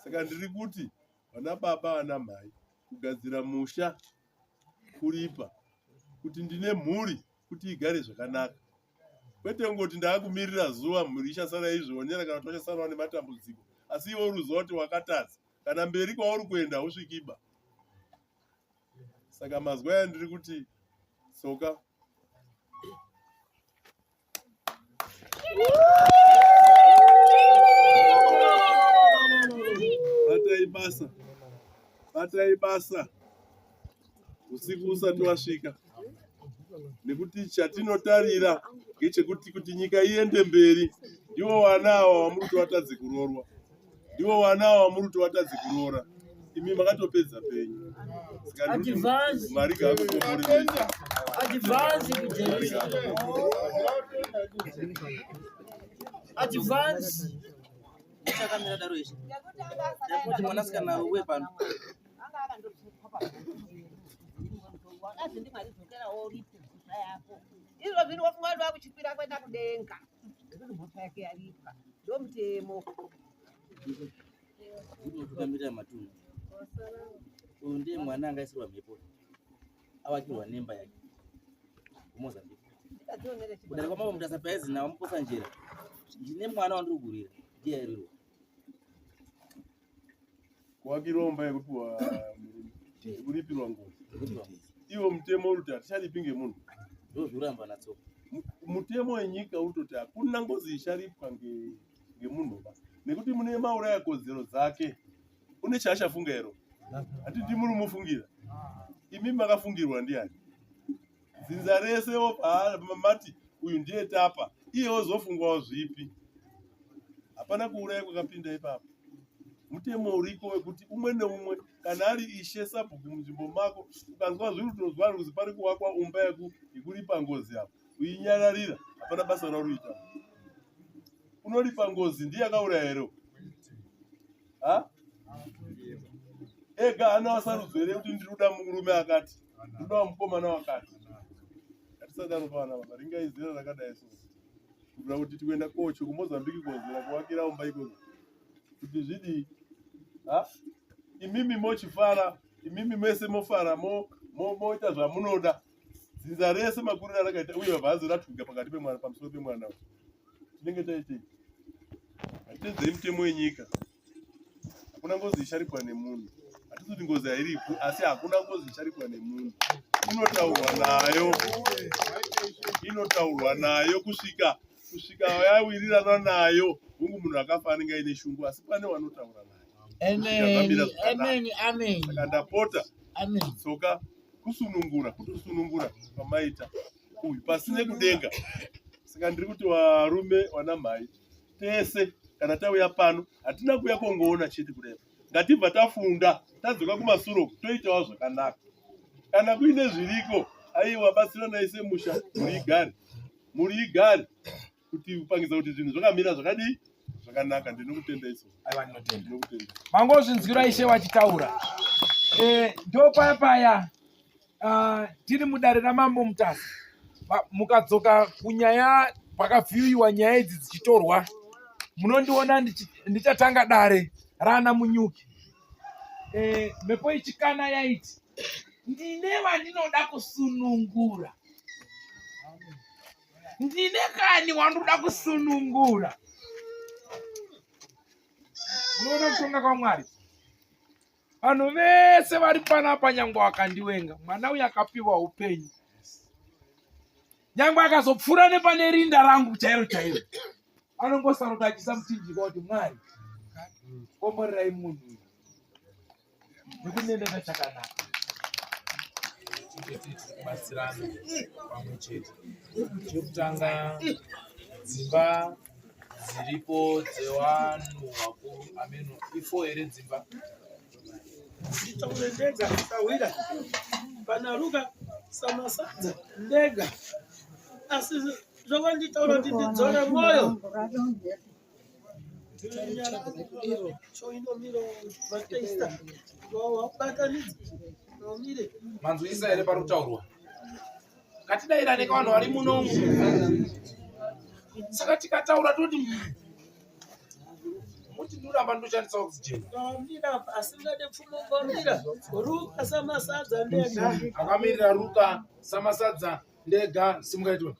Saka ndiri kuti vana baba vana mai kugadzira musha kuripa kuti ndine mhuri kuti igare zvakanaka. Kwete ngoti ndaakumirira zuva mhuri ichasara izvionera kana kuti wachasarawo nematambudziko. Asi iwe uruziva kuti wakatadza. Kana mberi kwauri kuenda hausvikiba. Saka mazwa aya ndiri kuti soka. Batai basa. Usiku usati wasvika. Nekuti chatinotarira ngechekuti kuti nyika iende mberi. Ndiwo wana awa wamuri kuti watadze kurorwa. Ndiwo wana awa wamuri kuti watadze kurora. Imi makatopedza penyu. Mwari ngakukomborerei. Advance. Chakamira daro izvi. Ndakuti mwanasikana uwe pano. Izvo zviri wafunga kuti wakuchipira kwenda kudenga. Mhosva yake yaripa. Ndo mutemo. Kukamira matunhu. Uyu ndiye mwana angaisirwa mhepo. Awakirwa nemba yake. Kumozambique. Kudara kwamama mntu asapaizi nawo muposa njera. Ndine mwana wandiri kugurira. Ndiye riro. Wakiromba yekupiwa kuripirwa ngozi. Iwo mutemo uti haticharipi ngemunhu. Ndozvoramba natsoka. Mutemo wenyika utoti hakuna ngozi icharipwa ngemunhu ba. Nekuti mune mauraya kodzero dzake. Une chaashafunga ero. Hati ndimuri mufungira. Imi makafungirwa ndiani? Zinza rese mati uyu ndiye tapa. Iye wozofungwawo zvipi? Hapana kuuraya kwakapinda ipapo. Mutemo uriko wekuti umwe neumwe kana ari ishe sabhuku munzvimbo mako ukanzwa zviri utonzwa kuti pari kuwakwa umba yekuripa ngozi apo uinyararira hapana basa raruita. Unoripa ngozi ndiye akauraya ero. Ega ana wasarudzo here kuti ndiri kuda murume akati ndiri kuda mukomana wakati. Ngatisadaro pana baba ringaizira rakadai so kubvira kuti tikuenda kocho kuMozambique kozera kuwakira umba ikoko kuti zvidi imimi mochifara, imimi mese mofara moita zvamunoda. Zinza rese makurira rakaita uye bhazi ratunga pakati pemwana pamusoro pemwana. Tinenge taitei. Hatitedzei mutemo wenyika. Hakuna ngozi icharipwa nemunhu. Hatisi kuti ngozi hairipo asi hakuna ngozi icharipwa nemunhu. Inotaurwa nayo kusvika yawirirana nayo. Mungu munhu akafa anenge aine shungu asi pane wanotaura naye. Amen. Saka ndapota. Tsoka kutosunungura pamaita uyu pasine kudenga. Saka ndiri kuti varume wana mhai tese kana tauya pano hatina kuya kongoona chete kudai. Ngatibva tafunda tadzoka kumasuro toitawo zvakanaka. Kana kuine zviriko aiwa batsira naise musha muigare. muri igari kuti upangisa kuti zvinhu zvakamira zvakadii zvakanaka. Ndinokutenda iso. Aiwa, ndinokutenda. Mangozvinzwira Ishe vachitaura. Ndo paya tiri mudare ramambo Mutasa. Mukadzoka kunyaya pakavhiyiwa nyaya idzi dzichitorwa, munondiona ndichatanga dare rana Munyuki. Mhepo ichikana yaiti ndine vandinoda kusunungura, ndine kani wandoda kusunungura. Unoona kutonga kwaMwari. Vanhu vese vari panapa nyangwe wakandiwenga, mwana uyu akapiwa upenyu, nyangwe akazopfuura nepane rinda rangu chairo chairo, anongosarota achisamuchinjika kuti Mwari komborerai munhu uyu nekunenera chakanaka. Kubatsirana pamwe chete. Chekutanga, dzimba dziripo dzevanhu vakuru ameno ifo here dzimba Nditaure ndega ndikawira pana Ruka Samasadza ndega, asi zvova nditaura kuti ndidzore mwoyo manzwisa here pari kutaurwa. Ngatidairane vanhu vari munomu. Saka tikataura toti muti ndoramba ndoshandisa oxygen. Asingade pfumo kwamira Ruka Samasadza ndega. Akamirira Ruka Samasadza ndega simungaitwa.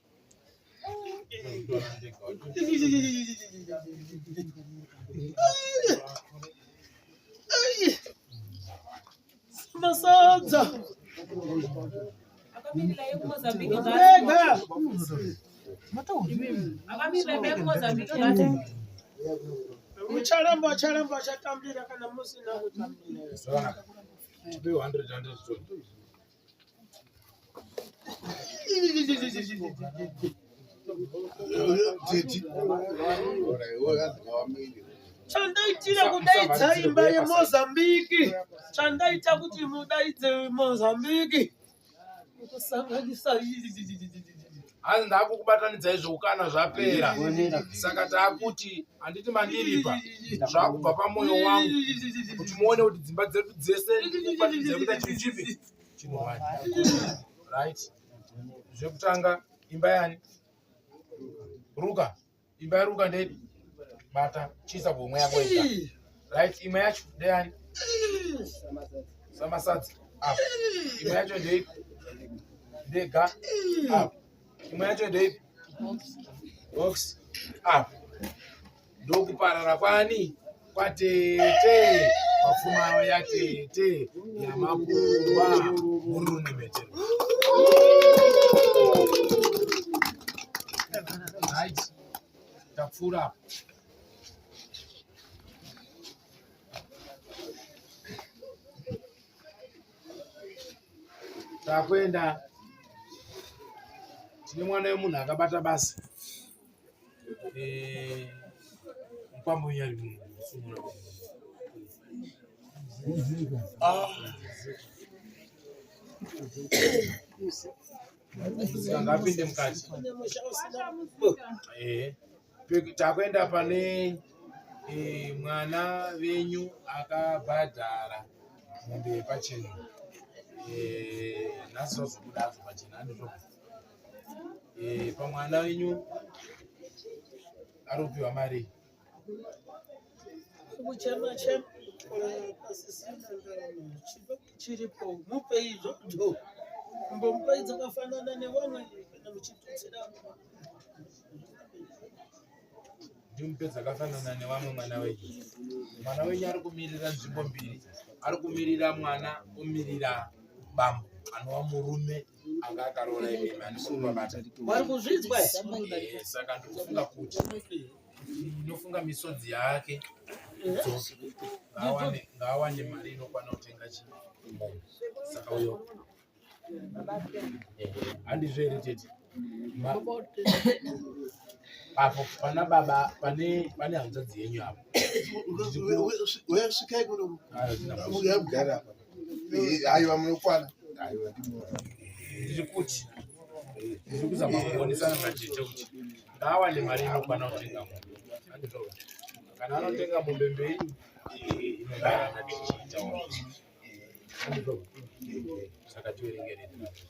Samasadza Akamira eMozambique ndega. Ucharamba chatambira kana musina kutambira. Zvakanaka. Tipe 100 Chandaitira kudaidza imba yeMozambique. Chandaita kuti mudaidze Mozambique. Kusanganisa hanzi ndakukubatanidzai zvoukana zvapera, saka taakuti handiti mandiripa zvakubva pamwoyo wangu kuti muone kuti dzimba dzedu dzese kubatanidzai kuita chinhu chipi chinowani. Right. Zvekutanga imba yani Ruka, imba yaRuka ndei bata chisa pomwe yako ita. Right. Imba yacho ndeyani Samasadza apa. Imba yacho ndei ndega apa. Imwe yacho ndeipi box apa. Ndokuparara kwani kwatete mafumaro yatete yamapumba murune metero. Right. Tapfura apa. Takwenda tine mwana wemunhu akabata basa. Mupambo unyari munhu sumura. Ngapinde mukati. Takwenda pane mwana venyu akabhadhara mombe yepachena. Nhasi zvazobudazo pachena handizvo. Pamwana wenyu aropiwa mari kuchema chiripo mupe izvozvo mbompai dzakafanana nevamwe kana muchitutsira ndimupe dzakafanana nevamwe. Mwana wenyu ari kumirira nzvimbo mbiri. Ari kumirira mwana omirira bambo anova murume anga akaroora imimi handisokubabata. Wari kuzvidzwa. Saka ndikufunga kuti inofunga misodzi yake ngaawane mari inokwana kutenga chimombe. Saka uyo handizvo here tete. Apo pana baba pane hanzvadzi yenyu apo. Wesvikai kuno mugara aiwa munokwana ndiri kuti Ndikuza makuonesana macheche kuti ngawa ne mari inokwana kutenga mombe. Anditoka. Kana anotenga mombe mbei inogara nachichita wao. Anditoka. Saka tiwerengere ndinacho.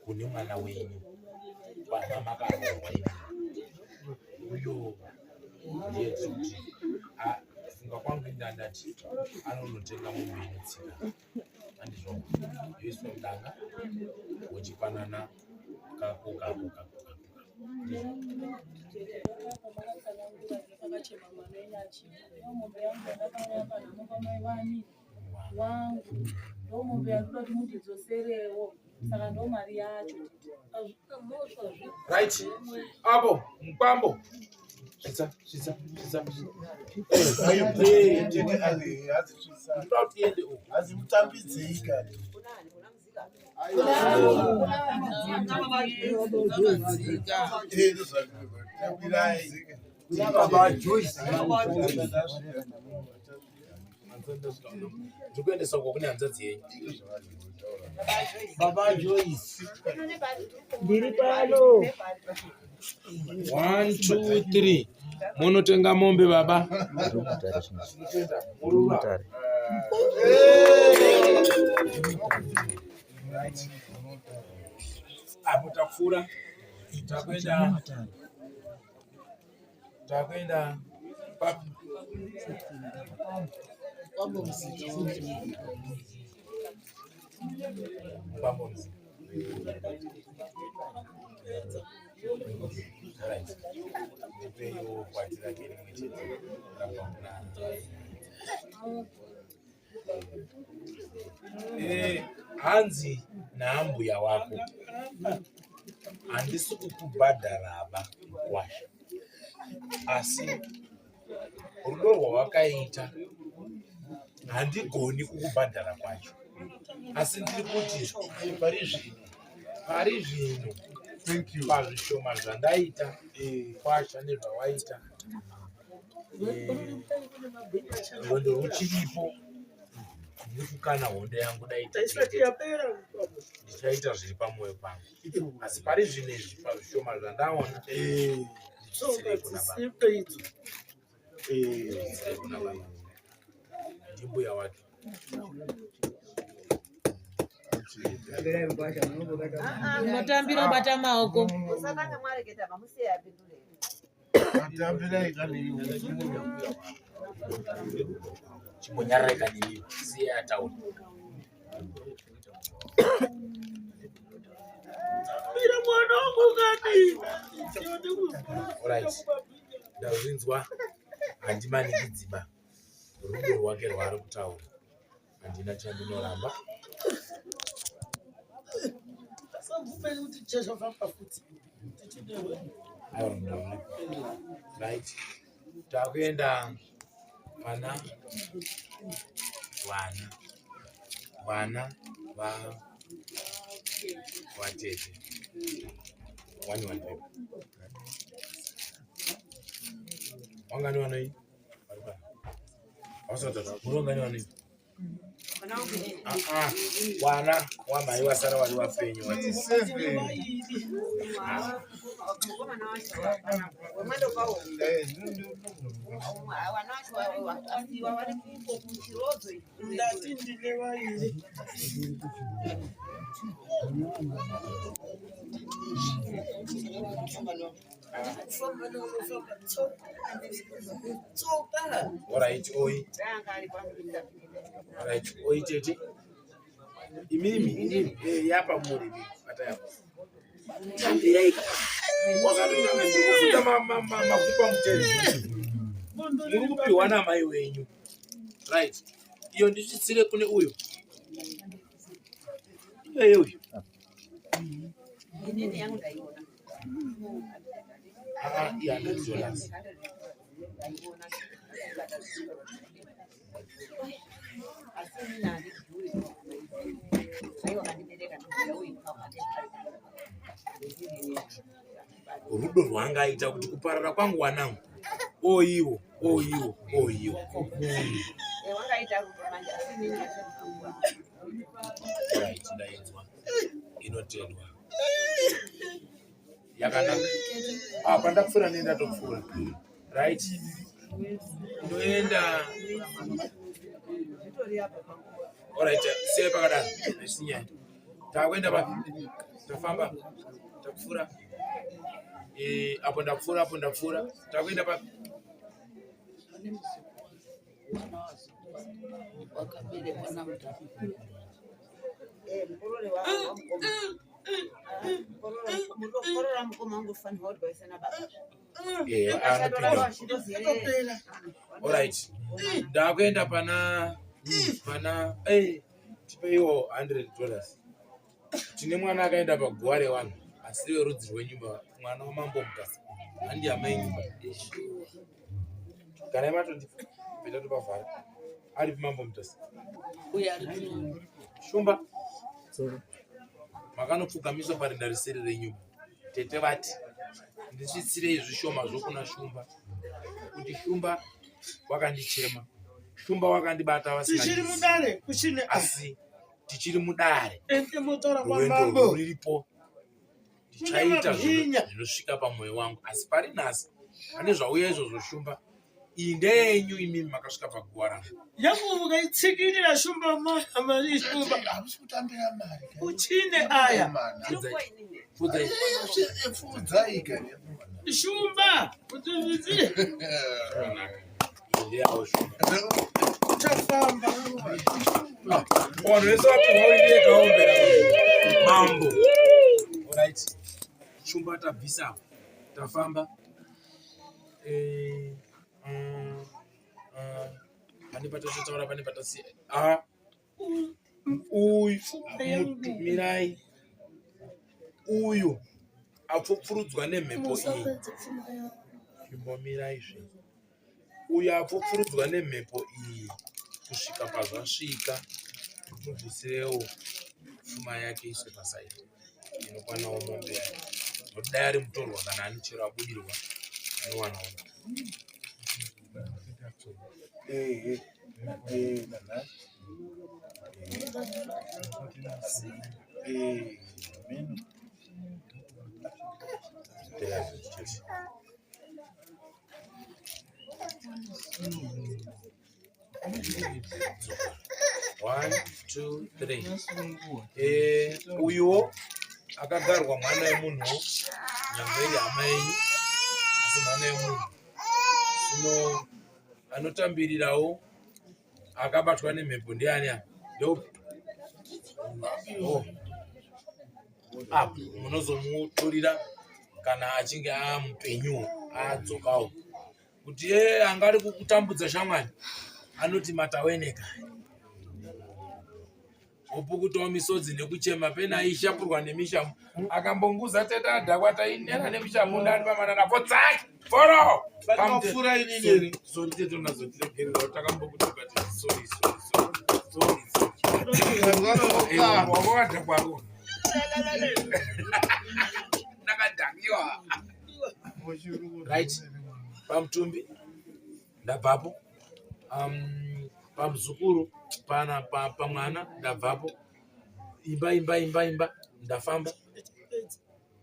Kune mwana wenyu baba makarohwa uyo ndiye kuti funga kwangu ndandati anonotenga mombe inotsika andizvo yesu mdanga uchipanana kako right apo mkwambo Shitsa. Baba Joyce. Ndiri pano. 1 2 3 munotenga mombe baba. Apo takufura takwenda Pambomzi. Right. Ndipeyo kwatira kiri chete rapona. Hanzi na mbuya wako handisi kukubhadhara washa, asi rudo rwawakaita handigoni kukubhadhara kwacho, asi ndiri kuti pari zvino pazvishoma zvandaita kwasha nezvawaita rwendo ruchiripo ndikukana hondo yangu ndichaita zviri pamwoyo pangu, asi pari zvinezvi pazvishoma zvandaona ndimbuya wake. Unotambira bata maoko. Usakanga mwareketa mamusiya apindule. Atambira ikani chimonyareka nini siya tauni. Mira mwanangu gani? Alright. Ndazvinzwa handimani kidziba. Rudo rwake rwari kutaura. Handina chandinoramba. Right. Takuenda vana vatete wani pepa wangani wanoi urongani wanoi wana wamai wasara wari wapenyu Alright, oi. Alright, oi tete. Imimi yapa muri bata yapa. Tambireka. Kufuta makupa mtele. Muri kupiwa na mai wenyu. Right. Iyo ndichitsire kune uyo. Uyo. Inini yangu ndaiona. Yeah, that's yours. Rudo rwangaita kuti kuparara kwangu wanangu oiwo right ndainzwa inotendwa yakanaka apa ndakufura nendatopfura right ndoenda alright sei pakadaro nesinyaya takuenda papi tafamba takufura apo ndapfura takuenda papi alright ndakuenda pana tipeiwo $100 tine mwana akaenda pagware wangu asi werudzi rwenyumba mwana wamambo mutasa handi amai nyumba kana imatondipetatu pavhara ari pamambo mutasa shumba makanopfugamiswa parindariseri renyumba tete vati ndisvitsirei zvishoma zvokuna shumba kuti shumba wakandichema shumba wakandibata asi tichiri mudare rwendo ruripo tichaita zvinosvika pamwoyo wangu asi pari nhasi pane zvauya izvozvo shumba iyi ndeyenyu imimi makasvika paguwa rangu yangu mukaitsikirira shumba mari shumba uchine aya shumba utuzvizire ndeyawo shumba chafamba vanhu vese vapihwaindie kaombera mambo alright shumba tabvisa tafamba pane patatotaura pane patasiya uyu mirai uyu apfupfurudzwa nemhepo iyi imbomiraizve uyu apfupfurudzwa nemhepo iyi kusvika pazvasvika mubvisirewo pfuma yake iswe pasaidi inokwanawo mombe yake nokuti dai ari mutorwa kana ani chero abudirwa anowanawo One, two, three. Uyo akagarwa mwana wemunhu nyangwe iri hama yenyu asi mwana wemunhu zvino anotambirirawo akabatwa nemhepo ndiani apa apo munozomutorera kana achinge amupenyu adzokawo kuti angari kukutambudza shamwani anoti mataweneka opukutawo misodzi nekuchema pena aishapurwa nemishamu akambonguza tete adhakwa tainena nemishamu ndani pamanana fodzaki foro pamfura inini zotete unazotiregerera kuti takambokuti sorry wakadhakwaro ndakadhakiwa right pamutumbi ndabvapo pamuzukuru pana pamwana ndabvapo imba ndafamba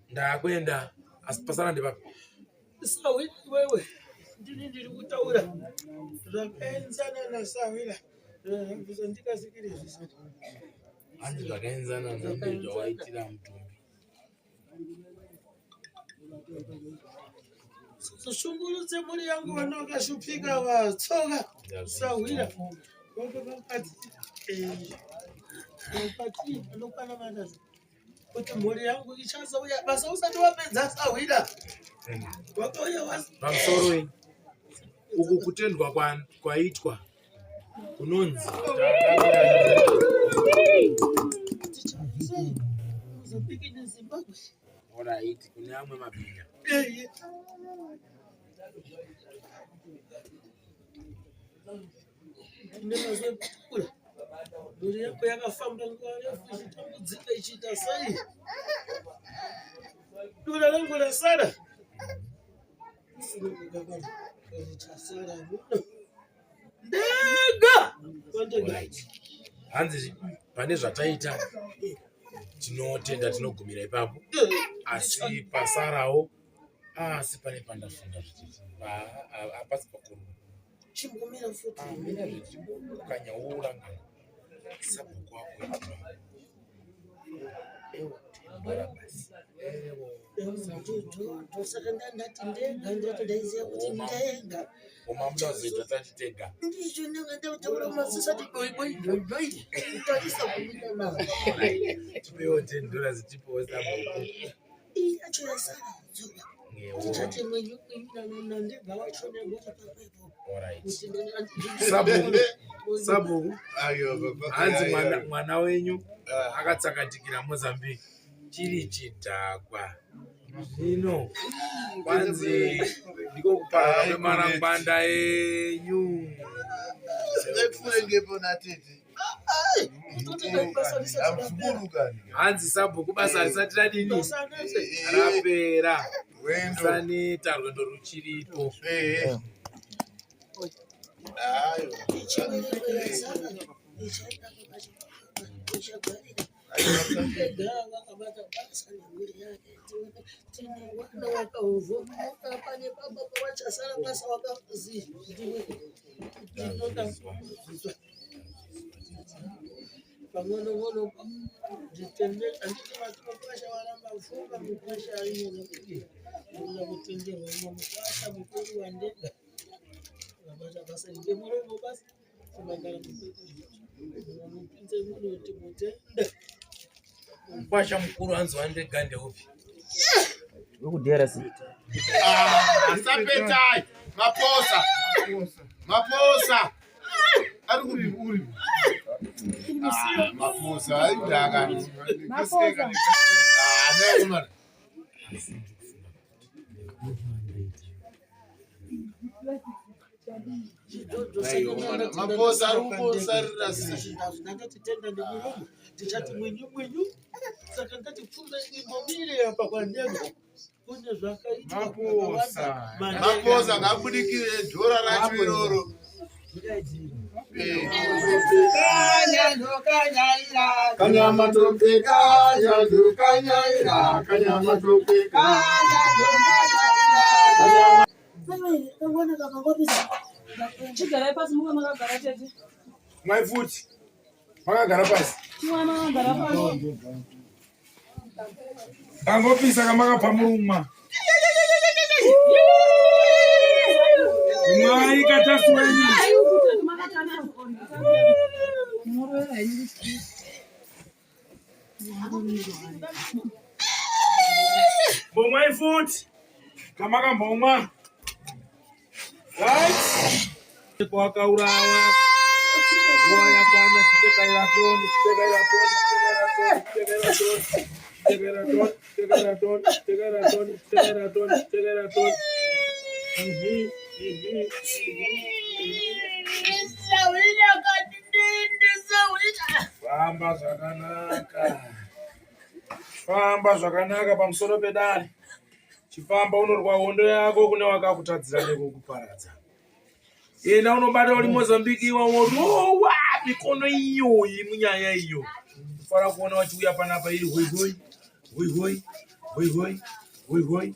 ndakwenda asi pasana ndepapo sawi wewe ndiri kutaura zvakaenzana nasawira ndikasikire zvisati handi zvakaenzana nezvawaitira mutumbi shungurudze mhuri yangu vana vakashupika vatsoka sawira vakati anokwana manazi kuti mhuri yangu ichazouya basa usati wapedza sahwira wakauya wasi pamusoro uku kutendwa kwaitwa kunonzi alright kune amwe mabhinya mhuri yako yakafamba nguva refu ichitambudzika ichiita sei dura rangu rasara ndega hanzi pane zvataita tinotenda tinogumira ipapo asi pasarawo asi pane pandafunda zvichiti hapasi pakuruma chingumira futi mina zvichikanyaurangana sabhuku wako saka ndandati ndega ndoti ndaiziva kuti ndega umamuda kuzoita tatitega ndicho ndanga ndautaura maziso ati doidoi kutarisa kumina nao tipewo $10 zichipewo sabhuku acho yasara dzuva tichati mwenyu ndega wacho neguti papepo sabhuku hanzi mwana wenyu akatsakatikira Mozambique chiri chidhakwa zvino kwanzi ndiko kuparwa kwemarangwanda enyu hanzi sabhuku basa risati radini rapera saneta rwendo ruchiripo pang'ono nditende anditi matopasha waramba mfunga mupasha ainonakudii ndoda kutenderwa mupasha mukuru wandega vabata basa ngemuromo basa simagara mupinze munoti mutende mupasha mukuru hanzi wandega ndeupi wekudhera si asapetai maposa ari uri maposa aidhaka maposa ari kumbosarira ndakatitenda nemuromo tichati mwinyu saka ngatipfume imbomire apa kwandega kune zvakaitwa maposa ngabudikire dhora racho iroro kanyama topeka yadu kanyaira kanyama topeka chigarai pasi muka makagara tete mai futi makagara pasi chimwana makagara pasi angopisa kamakapa murumwa mai katasuwenyi bomai futi kamakambomwa kwakaurawa waya kwana chitekaira toni famba zvakanaka pamusoro pedare chifamba unorwa hondo yako kune wakakutadzira nekukuparadza ena unobata uri Mozambique iwawo rowa mikono iyoyi munyaya iyo ufara kuona wachiuya panapa iri hoi hoi hoi hoi hoi hoi hoi